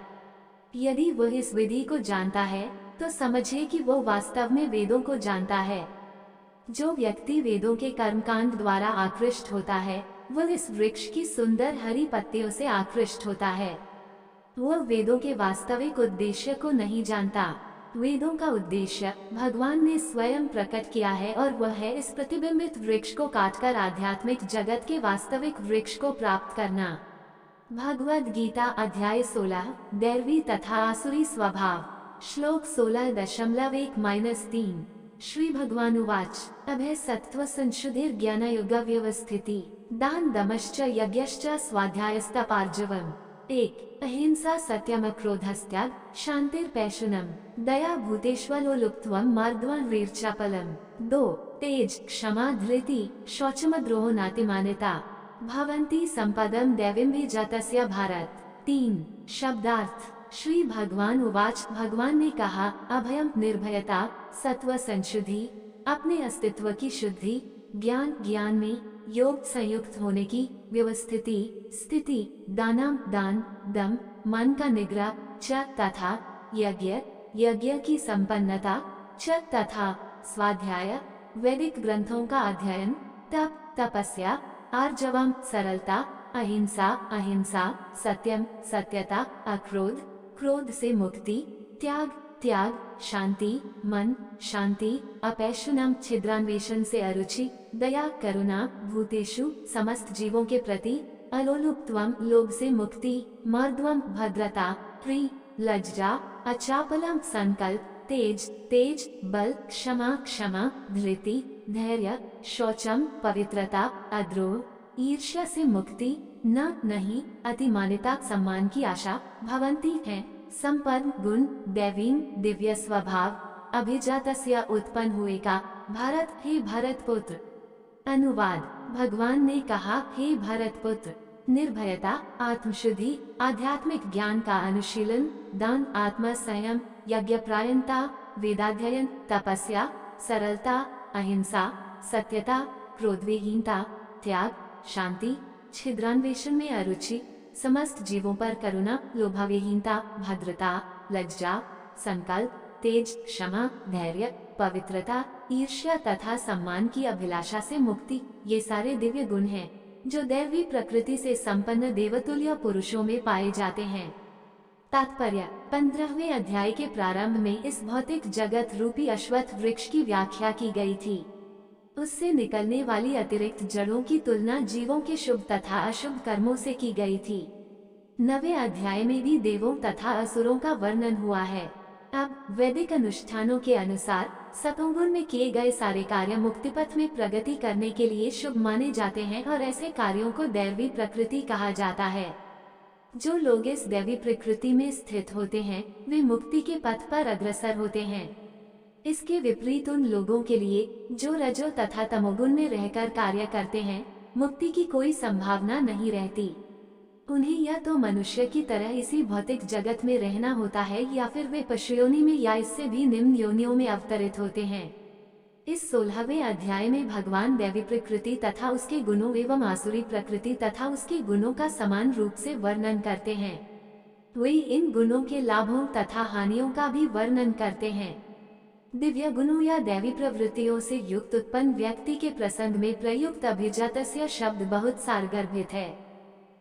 यदि वह इस विधि को जानता है, तो समझिए कि वह वास्तव में वेदों को जानता है। जो व्यक्ति वेदों के कर्मकांड द्वारा आकृष्ट होता है, वह इस वृक्ष की सुंदर हरी पत्तियों से आकृष्ट होता है। वह वेदों के वास्तविक उद्देश्य को नहीं जानता। वेदों का उद्देश्य भगवान ने स्वयं प्रकट किया है और वह है इस प्रतिबिंबित वृक्ष को काटकर आध्यात्मिक जगत के वास्तविक वृक्ष को प्राप्त करना। भगवद गीता अध्याय 16, दैवी तथा आसुरी स्वभाव। श्लोक 16.1-3 श्री भगवानुवाच अभय सत्त्व संशुधिर ज्ञानयुग व्यवस्थिति दान दमश्च यज्ञश्च स्वाध्यायस्तपार्जवम् 1 अहिंसा सत्यम क्रोधस्त्याग शांतिर्पैशुनम दया भूतेष्वलो लुप्त्वम मार्दवन वीर्चापलम 2 तेज क्षमा धृति शौचमद्रोहो नातिमानिता भवन्ति संपदम दैवीं भी जातस्य भारत 3 शब्दार्थ श्री भगवान उवाच भगवान ने कहा अभयम निर्भयता सत्व संशुद्धि अपने अस्तित्व की शुद्धि ज्ञान में योग संयुक्त होने की व्यवस्थिति स्थिति दान दम मन का निग्रह च तथा यज्ञ की संपन्नता च तथा स्वाध्याय वैदिक ग्रंथों का अध्ययन तपस्या आर्जवम सरलता अहिंसा सत्यता क्रोध से मुक्ति त्याग शांति मन शांति अपैशुनम छिद्रान्वेषण से अरुचि दया करुणा भूतेषु समस्त जीवों के प्रति अलोलुप्त्वम लोभ से मुक्ति मर्दवम भद्रता लज्जा अचापलम संकल्प तेज बल क्षमा धृति धैर्य शौचम पवित्रता अद्रोह ईर्ष्या से मुक्ति नहीं अतिमानिता सम्मान की आशा भवंती है संपन्न गुण दैवीं दिव्य स्वभाव अभिजातस्य उत्पन्न हुए का भारत हे भरत पुत्र। अनुवाद भगवान ने कहा हे भरत पुत्र निर्भयता आत्मशुद्धि आध्यात्मिक ज्ञान का अनुशीलन दान आत्म संयम यज्ञप्रायणता वेदाध्ययन तपस्या सरलता अहिंसा सत्यता क्रोधविहीनता त्याग शांति छिद्रान्वेषण में अरुचि समस्त जीवों पर करुणा लोभाविहीनता भद्रता लज्जा संकल्प तेज क्षमा धैर्य पवित्रता ईर्ष्या तथा सम्मान की अभिलाषा से मुक्ति ये सारे दिव्य गुण हैं जो दैवी प्रकृति से संपन्न देवतुल्य पुरुषों में पाए जाते हैं। तात्पर्य 15वें अध्याय के प्रारंभ में इस भौतिक जगत रूपी अश्वत्थ वृक्ष की व्याख्या की गई थी। उससे निकलने वाली अतिरिक्त जड़ों की तुलना जीवों के शुभ तथा अशुभ कर्मों से की गई थी। 9वें अध्याय में भी देवों तथा असुरों का वर्णन हुआ है। अब वैदिक अनुष्ठानों के अनुसार सतोगुण में किए गए सारे कार्य मुक्तिपथ में प्रगति करने के लिए शुभ माने जाते हैं और ऐसे कार्यों को दैवी प्रकृति कहा जाता है। जो लोग इस दैवी प्रकृति में स्थित होते हैं वे मुक्ति के पथ पर अग्रसर होते हैं। इसके विपरीत उन लोगों के लिए जो रजो तथा तमोगुण में रहकर कार्य करते हैं मुक्ति की कोई संभावना नहीं रहती। उन्हें या तो मनुष्य की तरह इसी भौतिक जगत में रहना होता है या फिर वे पशु योनि में या इससे भी निम्न योनियों में अवतरित होते हैं। इस 16वें अध्याय में भगवान दैवी प्रकृति तथा उसके गुणों एवं आसुरी प्रकृति तथा उसके गुणों का समान रूप से वर्णन करते हैं। वे इन गुणों के लाभों तथा हानियों का भी वर्णन करते हैं। दिव्य गुणों या दैवी प्रवृत्तियों से युक्त उत्पन्न व्यक्ति के प्रसंग में प्रयुक्त अभिजातस्य शब्द बहुत सारगर्भित है।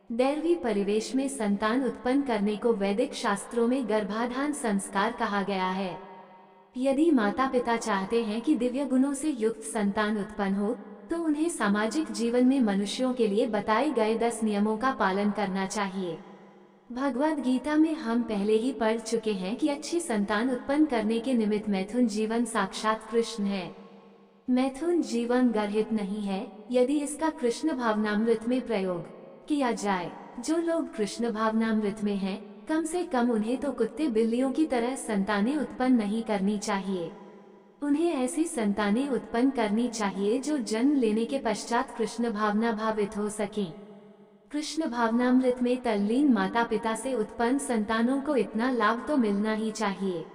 दैवी परिवेश में संतान उत्पन्न करने को वैदिक शास्त्रों में गर्भाधान संस्कार कहा गया है। यदि माता पिता चाहते हैं कि दिव्य गुणों से युक्त संतान उत्पन्न हो तो उन्हें सामाजिक जीवन में मनुष्यों के लिए बताए गए 10 नियमों का पालन करना चाहिए। भगवद गीता में हम पहले ही पढ़ चुके हैं कि अच्छी संतान उत्पन्न करने के निमित्त मैथुन जीवन साक्षात कृष्ण है। मैथुन जीवन गर्हित नहीं है यदि इसका कृष्ण भावनामृत में प्रयोग किया जाए। जो लोग कृष्ण भावनामृत में हैं, कम से कम उन्हें तो कुत्ते बिल्लियों की तरह संतानें उत्पन्न नहीं करनी चाहिए। उन्हें ऐसी संतानें उत्पन्न करनी चाहिए जो जन्म लेने के पश्चात कृष्ण भावना भावित हो सकें। कृष्ण भावनामृत में तल्लीन माता पिता से उत्पन्न संतानों को इतना लाभ तो मिलना ही चाहिए।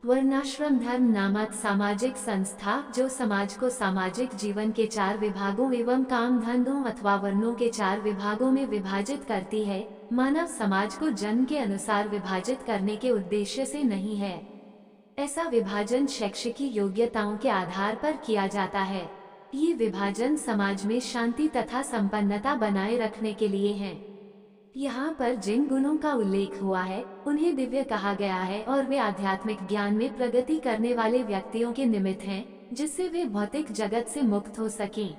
वर्णाश्रम धर्म नामक सामाजिक संस्था जो समाज को सामाजिक जीवन के 4 विभागों एवं काम धंधों अथवा वर्णों के 4 विभागों में विभाजित करती है, मानव समाज को जन्म के अनुसार विभाजित करने के उद्देश्य से नहीं है। ऐसा विभाजन शैक्षिकी योग्यताओं के आधार पर किया जाता है। ये विभाजन समाज में शांति तथा संपन्नता बनाए रखने के लिए है। यहाँ पर जिन गुणों का उल्लेख हुआ है उन्हें दिव्य कहा गया है और वे आध्यात्मिक ज्ञान में प्रगति करने वाले व्यक्तियों के निमित्त हैं, जिससे वे भौतिक जगत से मुक्त हो सकें।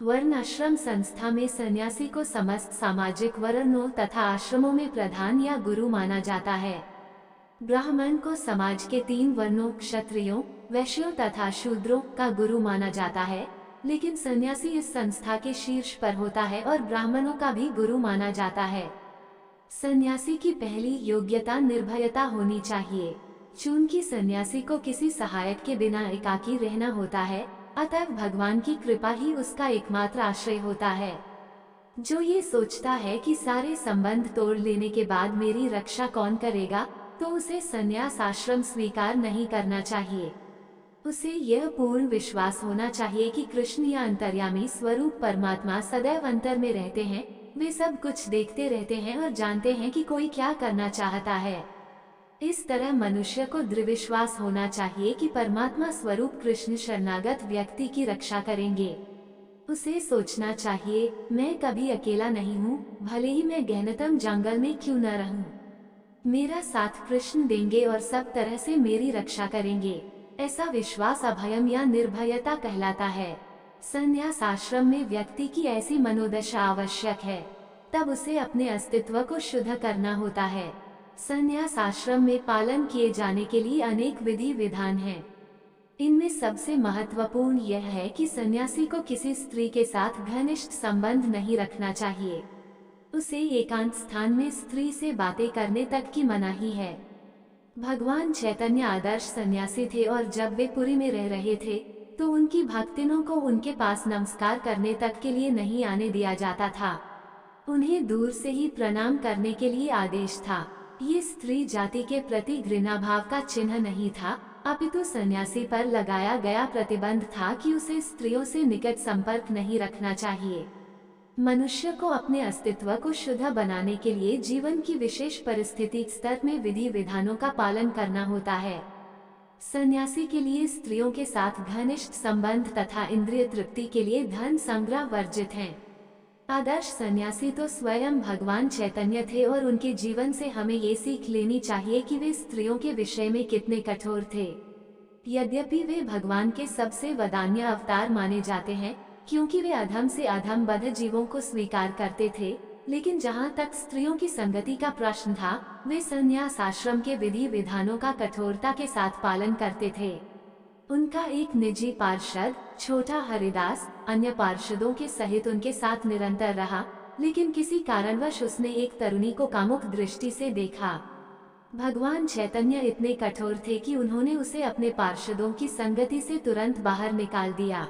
वर्ण आश्रम संस्था में सन्यासी को समस्त सामाजिक वर्णों तथा आश्रमों में प्रधान या गुरु माना जाता है। ब्राह्मण को समाज के 3 वर्णों क्षत्रियों, वैश्यों तथा शूद्रों का गुरु माना जाता है, लेकिन सन्यासी इस संस्था के शीर्ष पर होता है और ब्राह्मणों का भी गुरु माना जाता है। सन्यासी की पहली योग्यता निर्भयता होनी चाहिए। चूंकि सन्यासी को किसी सहायक के बिना एकाकी रहना होता है, अतः भगवान की कृपा ही उसका एकमात्र आश्रय होता है। जो ये सोचता है कि सारे संबंध तोड़ लेने के बाद मेरी रक्षा कौन करेगा, तो उसे सन्यास आश्रम स्वीकार नहीं करना चाहिए। उसे यह पूर्ण विश्वास होना चाहिए कि कृष्ण या अंतर्यामी स्वरूप परमात्मा सदैव अंतर में रहते हैं। वे सब कुछ देखते रहते हैं और जानते हैं कि कोई क्या करना चाहता है। इस तरह मनुष्य को दृढ़ विश्वास होना चाहिए कि परमात्मा स्वरूप कृष्ण शरणागत व्यक्ति की रक्षा करेंगे। उसे सोचना चाहिए, मैं कभी अकेला नहीं हूँ, भले ही मैं गहनतम जंगल में क्यों न रहूं। मेरा साथ कृष्ण देंगे और सब तरह से मेरी रक्षा करेंगे। ऐसा विश्वास अभयम या निर्भयता कहलाता है। संन्यास आश्रम में व्यक्ति की ऐसी मनोदशा आवश्यक है, तब उसे अपने अस्तित्व को शुद्ध करना होता है। संन्यास आश्रम में पालन किए जाने के लिए अनेक विधि विधान हैं। इनमें सबसे महत्वपूर्ण यह है कि सन्यासी को किसी स्त्री के साथ घनिष्ठ संबंध नहीं रखना चाहिए। उसे एकांत स्थान में स्त्री से बातें करने तक की मनाही है। भगवान चैतन्य आदर्श सन्यासी थे और जब वे पुरी में रह रहे थे तो उनकी भक्तिनों को उनके पास नमस्कार करने तक के लिए नहीं आने दिया जाता था। उन्हें दूर से ही प्रणाम करने के लिए आदेश था। ये स्त्री जाति के प्रति घृणा भाव का चिन्ह नहीं था, अपितु सन्यासी पर लगाया गया प्रतिबंध था कि उसे स्त्रियों से निकट संपर्क नहीं रखना चाहिए। मनुष्य को अपने अस्तित्व को शुद्ध बनाने के लिए जीवन की विशेष परिस्थिति स्तर में विधि विधानों का पालन करना होता है। सन्यासी के लिए स्त्रियों के साथ घनिष्ठ संबंध तथा इंद्रिय तृप्ति के लिए धन संग्रह वर्जित हैं। आदर्श सन्यासी तो स्वयं भगवान चैतन्य थे और उनके जीवन से हमें ये सीख लेनी चाहिए कि वे स्त्रियों के विषय में कितने कठोर थे। यद्यपि वे भगवान के सबसे वदान्य अवतार माने जाते हैं, क्योंकि वे अधम से अधम बद्ध जीवों को स्वीकार करते थे, लेकिन जहाँ तक स्त्रियों की संगति का प्रश्न था, वे संन्यास आश्रम के विधि विधानों का कठोरता के साथ पालन करते थे। उनका एक निजी पार्षद छोटा हरिदास अन्य पार्षदों के सहित उनके साथ निरंतर रहा, लेकिन किसी कारणवश उसने एक तरुणी को कामुक दृष्टि से देखा। भगवान चैतन्य इतने कठोर थे कि उन्होंने उसे अपने पार्षदों की संगति से तुरंत बाहर निकाल दिया।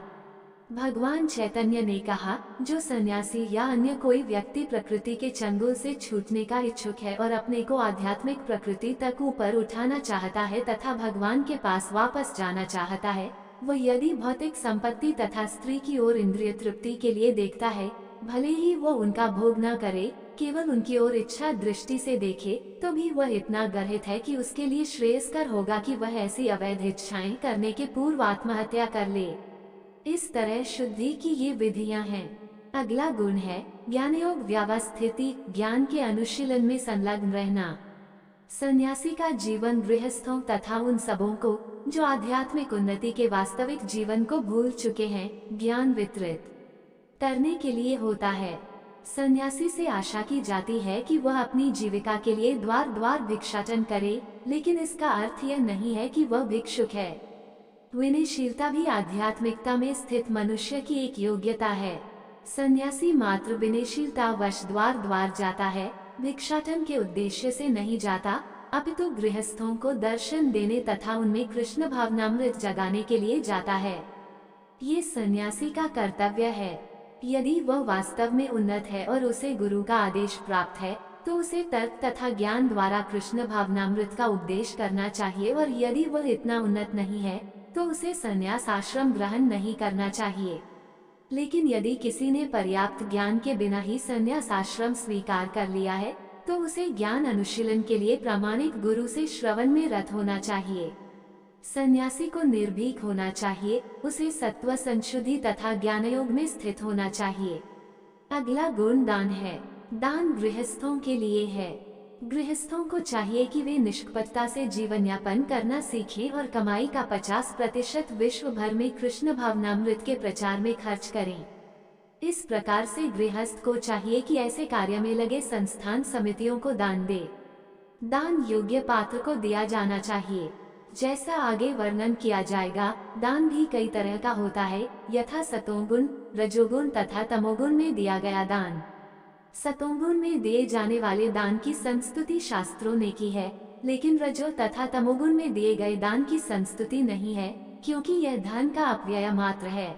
भगवान चैतन्य ने कहा, जो सन्यासी या अन्य कोई व्यक्ति प्रकृति के चंगुल से छूटने का इच्छुक है और अपने को आध्यात्मिक प्रकृति तक ऊपर उठाना चाहता है तथा भगवान के पास वापस जाना चाहता है, वह यदि भौतिक संपत्ति तथा स्त्री की ओर इंद्रिय तृप्ति के लिए देखता है, भले ही वो उनका भोग न करे, केवल उनकी ओर इच्छा दृष्टि से देखे, तो भी वह इतना गर्हित है कि उसके लिए श्रेयस्कर होगा कि वह ऐसी अवैध इच्छाएं करने के पूर्व आत्महत्या कर ले। इस तरह शुद्धि की ये विधियां हैं। अगला गुण है ज्ञानयोग व्यवस्थिति, ज्ञान के अनुशीलन में संलग्न रहना। सन्यासी का जीवन गृहस्थों तथा उन सबों को जो आध्यात्मिक उन्नति के वास्तविक जीवन को भूल चुके हैं, ज्ञान वितरित करने के लिए होता है। सन्यासी से आशा की जाती है कि वह अपनी जीविका के लिए द्वार द्वार भिक्षाटन करे, लेकिन इसका अर्थ यह नहीं है कि वह भिक्षुक है। विनयशीलता भी आध्यात्मिकता में स्थित मनुष्य की एक योग्यता है। सन्यासी मात्र विनयशीलता वश द्वार द्वार जाता है, भिक्षाटन के उद्देश्य से नहीं जाता, अपितु गृहस्थों को दर्शन देने तथा उनमें कृष्ण भावनामृत जगाने के लिए जाता है। ये सन्यासी का कर्तव्य है। यदि वह वास्तव में उन्नत है और उसे गुरु का आदेश प्राप्त है, तो उसे तर्क तथा ज्ञान द्वारा कृष्ण भावनामृत का उपदेश करना चाहिए, और यदि वह इतना उन्नत नहीं है तो उसे संन्यास आश्रम ग्रहण नहीं करना चाहिए। लेकिन यदि किसी ने पर्याप्त ज्ञान के बिना ही संन्यास आश्रम स्वीकार कर लिया है, तो उसे ज्ञान अनुशीलन के लिए प्रामाणिक गुरु से श्रवण में रत होना चाहिए। सन्यासी को निर्भीक होना चाहिए, उसे सत्व संशुद्धि तथा ज्ञानयोग में स्थित होना चाहिए। अगला गुण दान है। दान गृहस्थों के लिए है। गृहस्थों को चाहिए कि वे निष्कपटता से जीवन यापन करना सीखें और कमाई का 50% विश्व भर में कृष्ण भावनामृत के प्रचार में खर्च करें। इस प्रकार से गृहस्थ को चाहिए कि ऐसे कार्य में लगे संस्थान समितियों को दान दे। दान योग्य पात्र को दिया जाना चाहिए। जैसा आगे वर्णन किया जाएगा, दान भी कई तरह का होता है, यथा सतोगुण, रजोगुण तथा तमोगुण में दिया गया दान। सतोगुण में दिए जाने वाले दान की संस्तुति शास्त्रों ने की है, लेकिन रजो तथा तमोगुण में दिए गए दान की संस्तुति नहीं है, क्योंकि यह धन का अपव्यय मात्र है।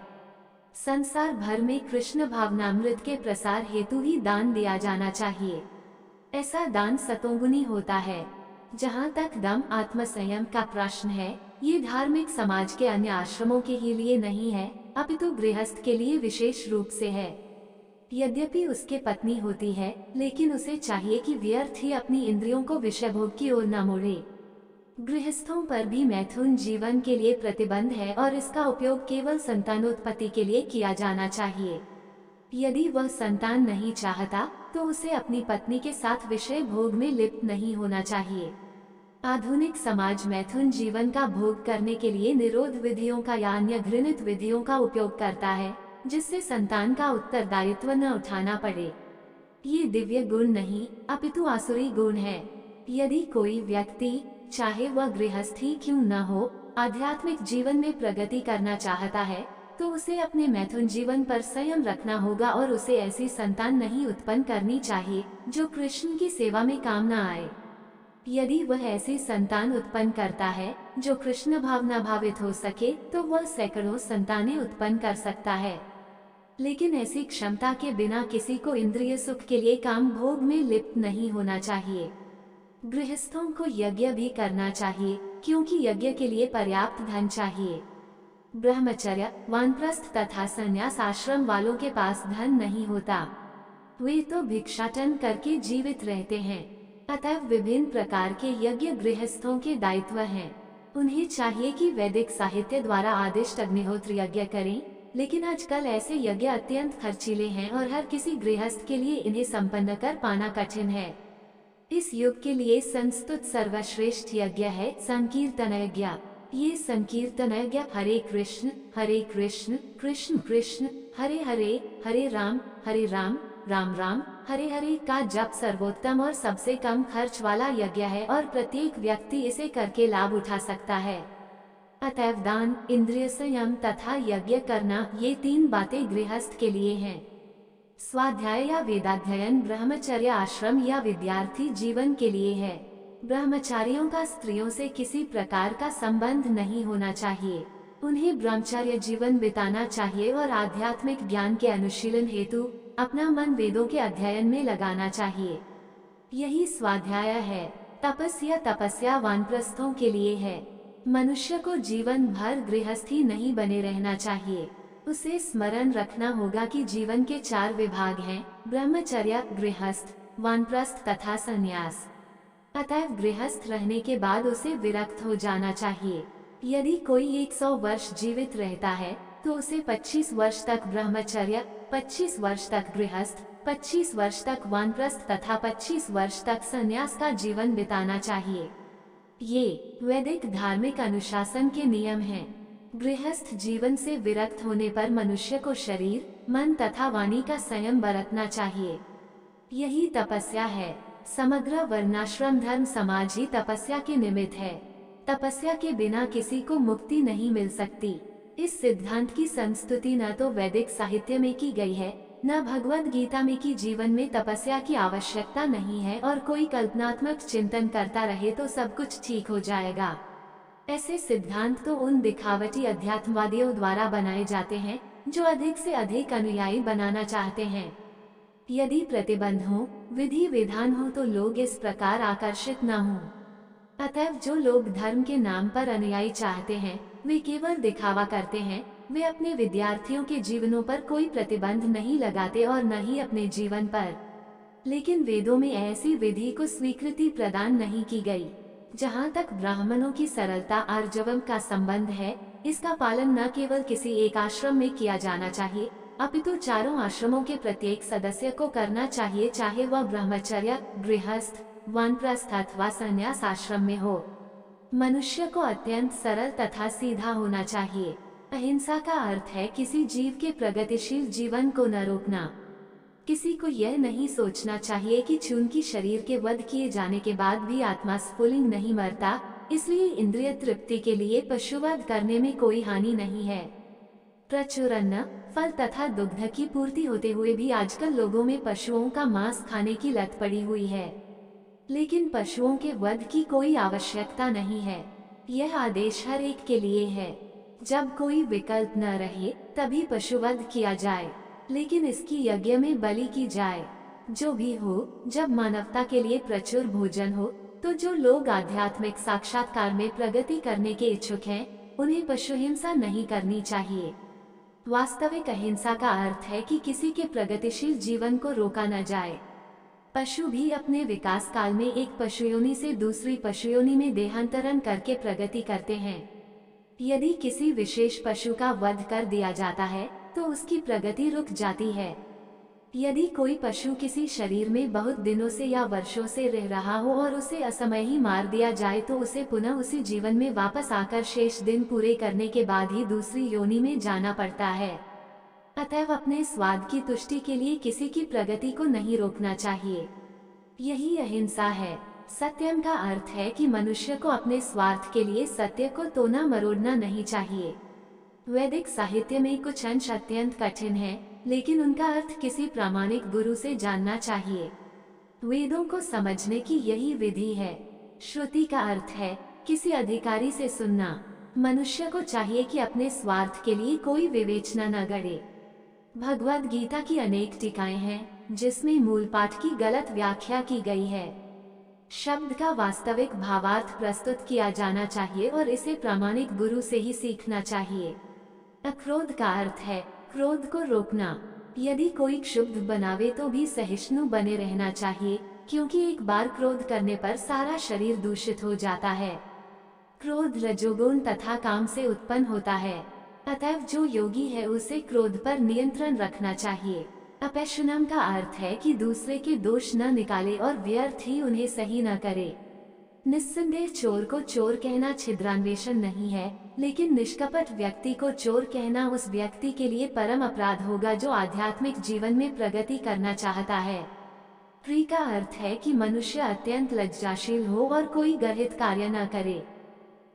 संसार भर में कृष्ण भावनामृत के प्रसार हेतु ही दान दिया जाना चाहिए। ऐसा दान सतोगुणी होता है। जहाँ तक दम आत्मसंयम का प्रश्न है, ये धार्मिक समाज के अन्य आश्रमों के ही लिए नहीं है, अपितु गृहस्थ के लिए विशेष रूप से है। यद्यपि उसके पत्नी होती है, लेकिन उसे चाहिए कि व्यर्थ ही अपनी इंद्रियों को विषय भोग की ओर न मोड़े। गृहस्थों पर भी मैथुन जीवन के लिए प्रतिबंध है और इसका उपयोग केवल संतानोत्पत्ति के लिए किया जाना चाहिए। यदि वह संतान नहीं चाहता, तो उसे अपनी पत्नी के साथ विषय भोग में लिप्त नहीं होना चाहिए। आधुनिक समाज मैथुन जीवन का भोग करने के लिए निरोध विधियों का या अन्य घृणित विधियों का उपयोग करता है, जिससे संतान का उत्तरदायित्व न उठाना पड़े। ये दिव्य गुण नहीं, अपितु आसुरी गुण है। यदि कोई व्यक्ति, चाहे वह गृहस्थ ही क्यों न हो, आध्यात्मिक जीवन में प्रगति करना चाहता है, तो उसे अपने मैथुन जीवन पर संयम रखना होगा और उसे ऐसी संतान नहीं उत्पन्न करनी चाहिए जो कृष्ण की सेवा में काम न आए। यदि वह ऐसी संतान उत्पन्न करता है जो कृष्ण भावना भावित हो सके, तो वह सैकड़ों संतानें उत्पन्न कर सकता है। लेकिन ऐसी क्षमता के बिना किसी को इंद्रिय सुख के लिए काम भोग में लिप्त नहीं होना चाहिए। गृहस्थों को यज्ञ भी करना चाहिए, क्योंकि यज्ञ के लिए पर्याप्त धन चाहिए। ब्रह्मचर्य, वानप्रस्थ तथा संन्यास आश्रम वालों के पास धन नहीं होता। वे तो भिक्षाटन करके जीवित रहते हैं। अतः विभिन्न प्रकार के यज्ञ गृहस्थों के दायित्व हैं। उन्हें चाहिए कि वैदिक साहित्य द्वारा आदिष्ट अग्निहोत्र यज्ञ करें, लेकिन आजकल ऐसे यज्ञ अत्यंत खर्चीले हैं और हर किसी गृहस्थ के लिए इन्हें संपन्न कर पाना कठिन है। इस युग के लिए संस्तुत सर्वश्रेष्ठ यज्ञ है संकीर्तन यज्ञ। ये संकीर्तन यज्ञ हरे कृष्ण कृष्ण कृष्ण हरे हरे, हरे राम राम राम हरे हरे का जप सर्वोत्तम और सबसे कम खर्च वाला यज्ञ है और प्रत्येक व्यक्ति इसे करके लाभ उठा सकता है। अतएव दान, इंद्रिय संयम तथा यज्ञ करना, ये तीन बातें गृहस्थ के लिए हैं। स्वाध्याय या वेदाध्ययन ब्रह्मचर्य आश्रम या विद्यार्थी जीवन के लिए है। ब्रह्मचारियों का स्त्रियों से किसी प्रकार का संबंध नहीं होना चाहिए। उन्हें ब्रह्मचर्य जीवन बिताना चाहिए और आध्यात्मिक ज्ञान के अनुशीलन हेतु अपना मन वेदों के अध्ययन में लगाना चाहिए। यही स्वाध्याय है। तपस्या वानप्रस्थों के लिए है। मनुष्य को जीवन भर गृहस्थी नहीं बने रहना चाहिए। उसे स्मरण रखना होगा कि जीवन के 4 विभाग हैं: ब्रह्मचर्य, गृहस्थ, वानप्रस्थ तथा संन्यास। अतएव गृहस्थ रहने के बाद उसे विरक्त हो जाना चाहिए। यदि कोई 100 वर्ष जीवित रहता है, तो उसे 25 वर्ष तक ब्रह्मचर्य, 25 वर्ष तक गृहस्थ, 25 वर्ष तक वानप्रस्थ तथा 25 वर्ष तक संन्यास का जीवन बिताना चाहिए। ये वैदिक धार्मिक अनुशासन के नियम हैं। गृहस्थ जीवन से विरक्त होने पर मनुष्य को शरीर, मन तथा वाणी का संयम बरतना चाहिए। यही तपस्या है। समग्र वर्णाश्रम धर्म समाज ही तपस्या के निमित्त है। तपस्या के बिना किसी को मुक्ति नहीं मिल सकती। इस सिद्धांत की संस्तुति न तो वैदिक साहित्य में की गई है, न भगवद गीता में कि जीवन में तपस्या की आवश्यकता नहीं है और कोई कल्पनात्मक चिंतन करता रहे तो सब कुछ ठीक हो जाएगा। ऐसे सिद्धांत तो उन दिखावटी अध्यात्मवादियों द्वारा बनाए जाते हैं जो अधिक से अधिक अनुयायी बनाना चाहते हैं। यदि प्रतिबंध हो, विधि विधान हो, तो लोग इस प्रकार आकर्षित न हों। अतएव जो लोग धर्म के नाम पर अनुयायी चाहते हैं, वे केवल दिखावा करते हैं। वे अपने विद्यार्थियों के जीवनों पर कोई प्रतिबंध नहीं लगाते और न ही अपने जीवन पर। लेकिन वेदों में ऐसी विधि को स्वीकृति प्रदान नहीं की गई। जहाँ तक ब्राह्मणों की सरलता आर्जवम का संबंध है, इसका पालन न केवल किसी एक आश्रम में किया जाना चाहिए, अपितु चारों आश्रमों के प्रत्येक सदस्य को करना चाहिए, चाहे वह ब्रह्मचर्य, गृहस्थ, वानप्रस्थ अथवा संन्यास आश्रम में हो। मनुष्य को अत्यंत सरल तथा सीधा होना चाहिए। अहिंसा का अर्थ है किसी जीव के प्रगतिशील जीवन को न रोकना। किसी को यह नहीं सोचना चाहिए कि चूंकि शरीर के वध किए जाने के बाद भी आत्मा स्फुलिंग नहीं मरता, इसलिए इंद्रिय तृप्ति के लिए पशुवध करने में कोई हानि नहीं है। प्रचुर अन्न, फल तथा दुग्ध की पूर्ति होते हुए भी आजकल लोगों में पशुओं का मांस खाने की लत पड़ी हुई है। लेकिन पशुओं के वध की कोई आवश्यकता नहीं है। यह आदेश हर एक के लिए है। जब कोई विकल्प न रहे तभी पशुवध किया जाए, लेकिन इसकी यज्ञ में बलि की जाए। जो भी हो, जब मानवता के लिए प्रचुर भोजन हो, तो जो लोग आध्यात्मिक साक्षात्कार में प्रगति करने के इच्छुक हैं, उन्हें पशु हिंसा नहीं करनी चाहिए। वास्तविक अहिंसा का अर्थ है कि किसी के प्रगतिशील जीवन को रोका न जाए। पशु भी अपने विकास काल में एक पशुयोनि से दूसरी पशुयोनि में देहांतरण करके प्रगति करते हैं। यदि किसी विशेष पशु का वध कर दिया जाता है तो उसकी प्रगति रुक जाती है। यदि कोई पशु किसी शरीर में बहुत दिनों से या वर्षों से रह रहा हो और उसे असमय ही मार दिया जाए तो उसे पुनः उसी जीवन में वापस आकर शेष दिन पूरे करने के बाद ही दूसरी योनि में जाना पड़ता है। अतएव अपने स्वाद की तुष्टि के लिए किसी की प्रगति को नहीं रोकना चाहिए। यही अहिंसा है। सत्यम का अर्थ है कि मनुष्य को अपने स्वार्थ के लिए सत्य को तोड़ना मरोड़ना नहीं चाहिए। वैदिक साहित्य में कुछ अंश अत्यंत कठिन है, लेकिन उनका अर्थ किसी प्रामाणिक गुरु से जानना चाहिए। वेदों को समझने की यही विधि है। श्रुति का अर्थ है किसी अधिकारी से सुनना। मनुष्य को चाहिए कि अपने स्वार्थ के लिए कोई विवेचना न गढ़े। भगवद गीता की अनेक टीकाएं हैं जिसमें मूल पाठ की गलत व्याख्या की गई है। शब्द का वास्तविक भावार्थ प्रस्तुत किया जाना चाहिए और इसे प्रामाणिक गुरु से ही सीखना चाहिए। अक्रोध का अर्थ है क्रोध को रोकना। यदि कोई क्षुब्ध बनावे तो भी सहिष्णु बने रहना चाहिए, क्योंकि एक बार क्रोध करने पर सारा शरीर दूषित हो जाता है। क्रोध रजोगुण तथा काम से उत्पन्न होता है। अतएव जो योगी है उसे क्रोध पर नियंत्रण रखना चाहिए। अपैशुनम का अर्थ है कि दूसरे के दोष न निकाले और व्यर्थ ही उन्हें सही न करे। निस्संदेह चोर को चोर कहना छिद्रान्वेषण नहीं है, लेकिन निष्कपट व्यक्ति को चोर कहना उस व्यक्ति के लिए परम अपराध होगा जो आध्यात्मिक जीवन में प्रगति करना चाहता है। प्रिय का अर्थ है कि मनुष्य अत्यंत लज्जाशील हो और कोई गर्हित कार्य न करे।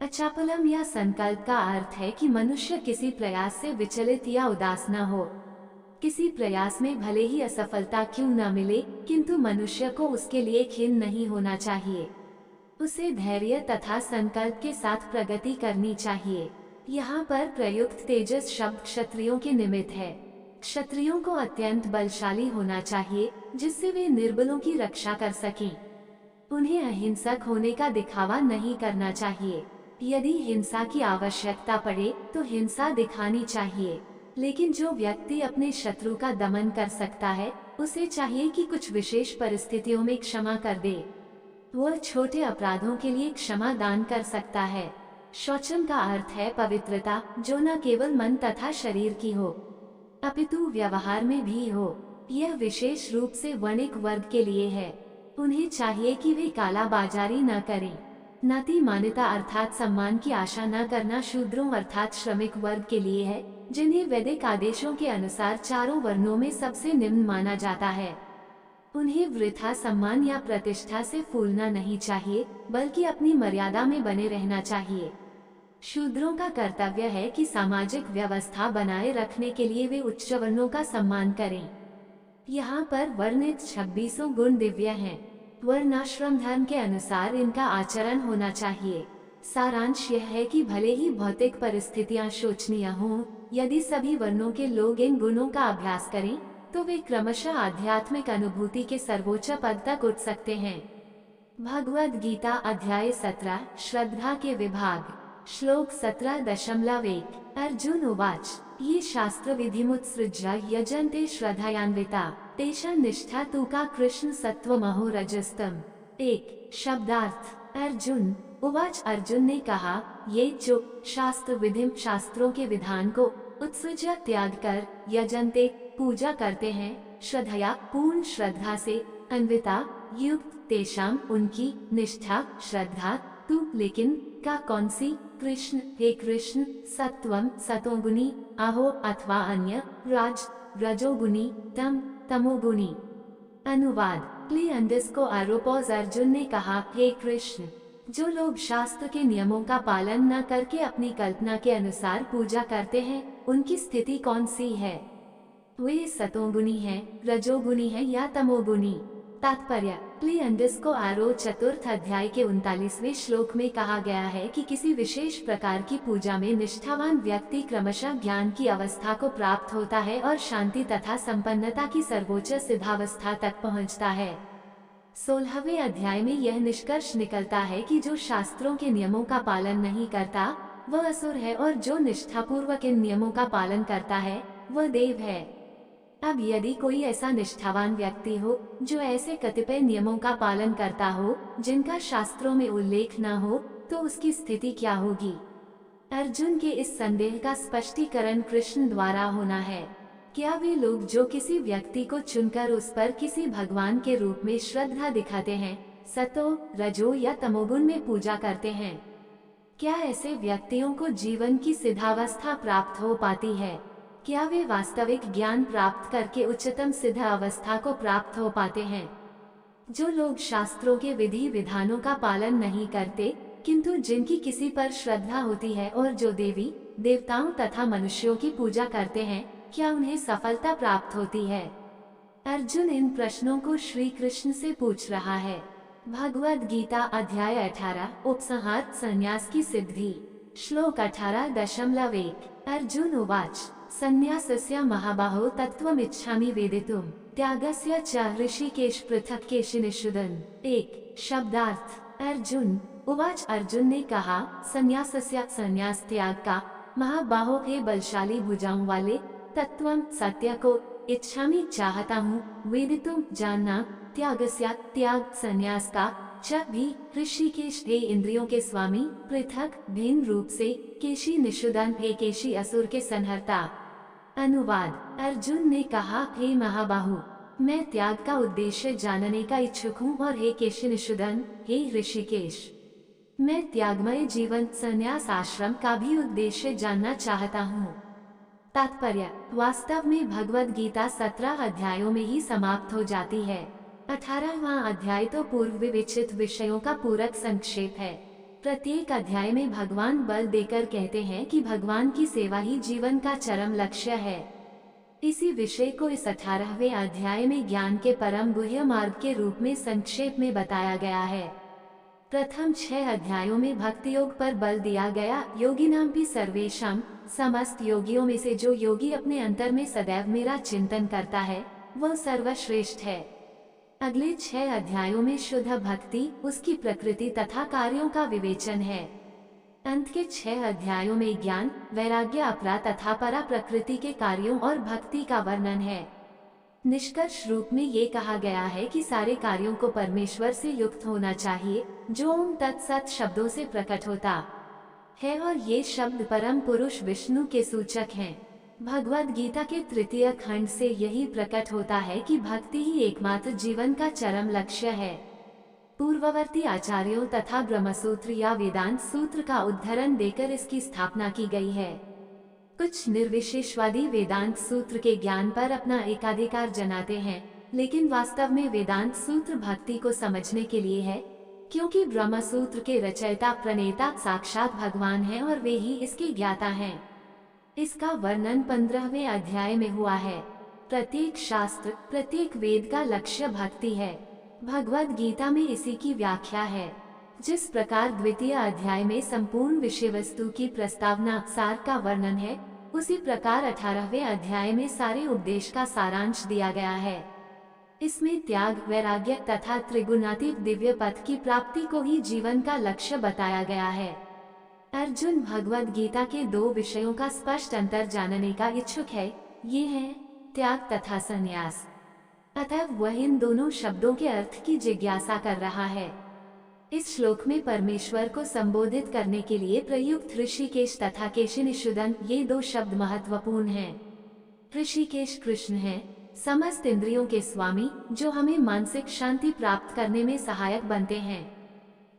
अचापलम या संकल्प का अर्थ है कि मनुष्य किसी प्रयास से विचलित या उदास न हो। किसी प्रयास में भले ही असफलता क्यों न मिले, किंतु मनुष्य को उसके लिए खिन्न नहीं होना चाहिए। उसे धैर्य तथा संकल्प के साथ प्रगति करनी चाहिए। यहाँ पर प्रयुक्त तेजस शब्द क्षत्रियों के निमित्त है। क्षत्रियों को अत्यंत बलशाली होना चाहिए, जिससे वे निर्बलों की रक्षा कर सकें। उन्हें अहिंसक होने का दिखावा नहीं करना चाहिए। यदि हिंसा की आवश्यकता पड़े तो हिंसा दिखानी चाहिए, लेकिन जो व्यक्ति अपने शत्रु का दमन कर सकता है उसे चाहिए कि कुछ विशेष परिस्थितियों में क्षमा कर दे। वह छोटे अपराधों के लिए क्षमा दान कर सकता है। शौचम का अर्थ है पवित्रता, जो न केवल मन तथा शरीर की हो अपितु व्यवहार में भी हो। यह विशेष रूप से वणिक वर्ग के लिए है। उन्हें चाहिए कि वे कालाबाजारी न करें। नाती मान्यता अर्थात सम्मान की आशा न करना शूद्रों अर्थात श्रमिक वर्ग के लिए है, जिन्हें वैदिक आदेशों के अनुसार चारों वर्णों में सबसे निम्न माना जाता है। उन्हें वृथा सम्मान या प्रतिष्ठा से फूलना नहीं चाहिए, बल्कि अपनी मर्यादा में बने रहना चाहिए। शूद्रों का कर्तव्य है कि सामाजिक व्यवस्था बनाए रखने के लिए वे उच्च वर्णों का सम्मान करें। यहाँ पर वर्णित 26 गुण दिव्य हैं। वर्णाश्रम धर्म के अनुसार इनका आचरण होना चाहिए। सारांश यह है कि भले ही भौतिक परिस्थितियां शोचनीय हों, यदि सभी वर्णों के लोग इन गुणों का अभ्यास करें तो वे क्रमशः आध्यात्मिक अनुभूति के सर्वोच्च पद तक उठ सकते हैं। भगवद गीता अध्याय 17 श्रद्धा के विभाग श्लोक 17.1 अर्जुन उवाच ये शास्त्र विधिमुत्सृज्य यजन्ते श्रद्धयान्विता तेषां निष्ठा तु का कृष्ण सत्वमहो रजस्तम। 1 शब्दार्थ अर्जुन उवाच अर्जुन ने कहा, ये जो शास्त्र विधि शास्त्रों के विधान को उत्सृज्य त्याग कर यजन्ते पूजा करते हैं, श्रद्धया पूर्ण श्रद्धा से अन्विता युक्त तेषां उनकी निष्ठा श्रद्धा तु लेकिन का कौन सी कृष्ण हे कृष्ण सत्वम सतोगुणी अहो अथवा अन्य राज रजोगुनी, तम, तमोगुनी। अनुवाद क्लियंडिस को आरोपोज अर्जुन ने कहा, हे कृष्ण, जो लोग शास्त्र के नियमों का पालन न करके अपनी कल्पना के अनुसार पूजा करते हैं, उनकी स्थिति कौन सी है? वे सतोगुनी हैं, रजोगुनी हैं या तमोगुनी? तात्पर्य क्लियंडिस को आरो चतुर्थ अध्याय के 39वें श्लोक में कहा गया है कि किसी विशेष प्रकार की पूजा में निष्ठावान व्यक्ति क्रमशः ज्ञान की अवस्था को प्राप्त होता है और शांति तथा संपन्नता की सर्वोच्च सिद्धावस्था तक पहुंचता है। 16वें अध्याय में यह निष्कर्ष निकलता है कि जो शास्त्रों के नियमों का पालन नहीं करता वह असुर है और जो निष्ठापूर्वक इन नियमों का पालन करता है वह देव है। अब यदि कोई ऐसा निष्ठावान व्यक्ति हो जो ऐसे कतिपय नियमों का पालन करता हो जिनका शास्त्रों में उल्लेख न हो, तो उसकी स्थिति क्या होगी? अर्जुन के इस संदेह का स्पष्टीकरण कृष्ण द्वारा होना है। क्या वे लोग जो किसी व्यक्ति को चुनकर उस पर किसी भगवान के रूप में श्रद्धा दिखाते हैं, सतो, रजो या तमोगुण में पूजा करते हैं, क्या ऐसे व्यक्तियों को जीवन की सिद्धावस्था प्राप्त हो पाती है? क्या वे वास्तविक ज्ञान प्राप्त करके उच्चतम सिद्ध अवस्था को प्राप्त हो पाते हैं? जो लोग शास्त्रों के विधि विधानों का पालन नहीं करते किंतु जिनकी किसी पर श्रद्धा होती है और जो देवी देवताओं तथा मनुष्यों की पूजा करते हैं, क्या उन्हें सफलता प्राप्त होती है? अर्जुन इन प्रश्नों को श्री कृष्ण से पूछ रहा है। भगवद गीता अध्याय 18 उपसंहार संन्यास की सिद्धि। श्लोक 18.1 अर्जुन उवाच संन्यासस्य महाबाहो तत्त्वमिच्छामि वेदितुम् त्यागस्य च ऋषिकेश पृथक् केशिनिषूदन। 1 शब्दार्थ अर्जुन उवाच अर्जुन ने कहा, संन्यासस्य संन्यास त्याग का, महाबाहो हे बलशाली भुजाओं वाले, तत्वम सत्य को, इच्छामि चाहता हूँ, वेदितुम जानना, त्यागस्य त्याग संन्यास का, च भी ऋषिकेश हे इंद्रियों के स्वामी, पृथक भिन्न रूप से, केशी निषूदन हे केशी असुर के संहर्ता। अनुवाद अर्जुन ने कहा, हे महाबाहु, मैं त्याग का उद्देश्य जानने का इच्छुक हूँ और हे केशी निषूदन हे ऋषिकेश, मैं त्यागमय जीवन संन्यास आश्रम का भी उद्देश्य जानना चाहता हूँ। तात्पर्य वास्तव में भगवद गीता 17 अध्यायों में ही समाप्त हो जाती है। 18वां अध्याय तो पूर्व विवेचित विषयों का पूरक संक्षेप है। प्रत्येक अध्याय में भगवान बल देकर कहते हैं कि भगवान की सेवा ही जीवन का चरम लक्ष्य है। इसी विषय को इस 18वें अध्याय में ज्ञान के परम गुह्य मार्ग के रूप में संक्षेप में बताया गया है। प्रथम 6 अध्यायों में भक्ति योग पर बल दिया गया। योगिनां भी सर्वेषां, समस्त योगियों में से जो योगी अपने अंतर में सदैव मेरा चिंतन करता है वह सर्वश्रेष्ठ है। अगले 6 अध्यायों में शुद्ध भक्ति, उसकी प्रकृति तथा कार्यों का विवेचन है। अंत के 6 अध्यायों में ज्ञान, वैराग्य, अपरा तथा परा प्रकृति के कार्यों और भक्ति का वर्णन है। निष्कर्ष रूप में ये कहा गया है कि सारे कार्यों को परमेश्वर से युक्त होना चाहिए, जो ओम तत्सत शब्दों से प्रकट होता है और ये शब्द परम पुरुष विष्णु के सूचक हैं। भगवद गीता के 3 खंड से यही प्रकट होता है कि भक्ति ही एकमात्र जीवन का चरम लक्ष्य है। पूर्ववर्ती आचार्यों तथा ब्रह्मसूत्र या वेदांत सूत्र का उद्धरण देकर इसकी स्थापना की गई है। कुछ निर्विशेषवादी वेदांत सूत्र के ज्ञान पर अपना एकाधिकार जनाते हैं, लेकिन वास्तव में वेदांत सूत्र भक्ति को समझने के लिए है, क्योंकि ब्रह्मसूत्र के रचयिता प्रणेता साक्षात भगवान हैं और वे ही इसके ज्ञाता हैं। इसका वर्णन 15वें अध्याय में हुआ है। प्रत्येक शास्त्र, प्रत्येक वेद का लक्ष्य भक्ति है। भगवद गीता में इसी की व्याख्या है। जिस प्रकार द्वितीय अध्याय में संपूर्ण विषय वस्तु की प्रस्तावना सार का वर्णन है, उसी प्रकार 18वें अध्याय में सारे उपदेश का सारांश दिया गया है। इसमें त्याग, वैराग्य तथा त्रिगुणातीत दिव्य पथ की प्राप्ति को ही जीवन का लक्ष्य बताया गया है। अर्जुन भगवद गीता के 2 विषयों का स्पष्ट अंतर जानने का इच्छुक है, ये हैं त्याग तथा संन्यास। अतः वह इन दोनों शब्दों के अर्थ की जिज्ञासा कर रहा है। इस श्लोक में परमेश्वर को संबोधित करने के लिए प्रयुक्त ऋषिकेश तथा केशिनिषूदन ये 2 शब्द महत्वपूर्ण हैं। ऋषिकेश कृष्ण हैं, समस्त इंद्रियों के स्वामी, जो हमें मानसिक शांति प्राप्त करने में सहायक बनते हैं।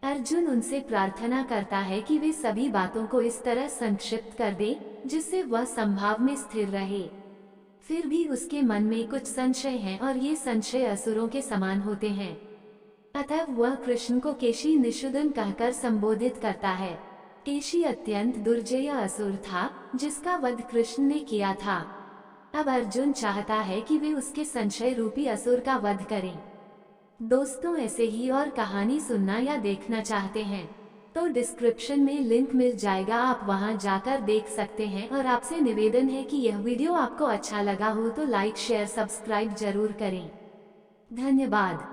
अर्जुन उनसे प्रार्थना करता है कि वे सभी बातों को इस तरह संक्षिप्त कर दे जिससे वह संभाव में स्थिर रहे। फिर भी उसके मन में कुछ संशय हैं और ये संशय असुरों के समान होते हैं। अतः वह कृष्ण को केशी निषूदन कहकर संबोधित करता है। केशी अत्यंत दुर्जय असुर था जिसका वध कृष्ण ने किया था। अब अर्जुन चाहता है कि वे उसके संशय रूपी असुर का वध करें। दोस्तों, ऐसे ही और कहानी सुनना या देखना चाहते हैं तो डिस्क्रिप्शन में लिंक मिल जाएगा, आप वहां जाकर देख सकते हैं। और आपसे निवेदन है कि यह वीडियो आपको अच्छा लगा हो तो लाइक शेयर सब्सक्राइब जरूर करें। धन्यवाद।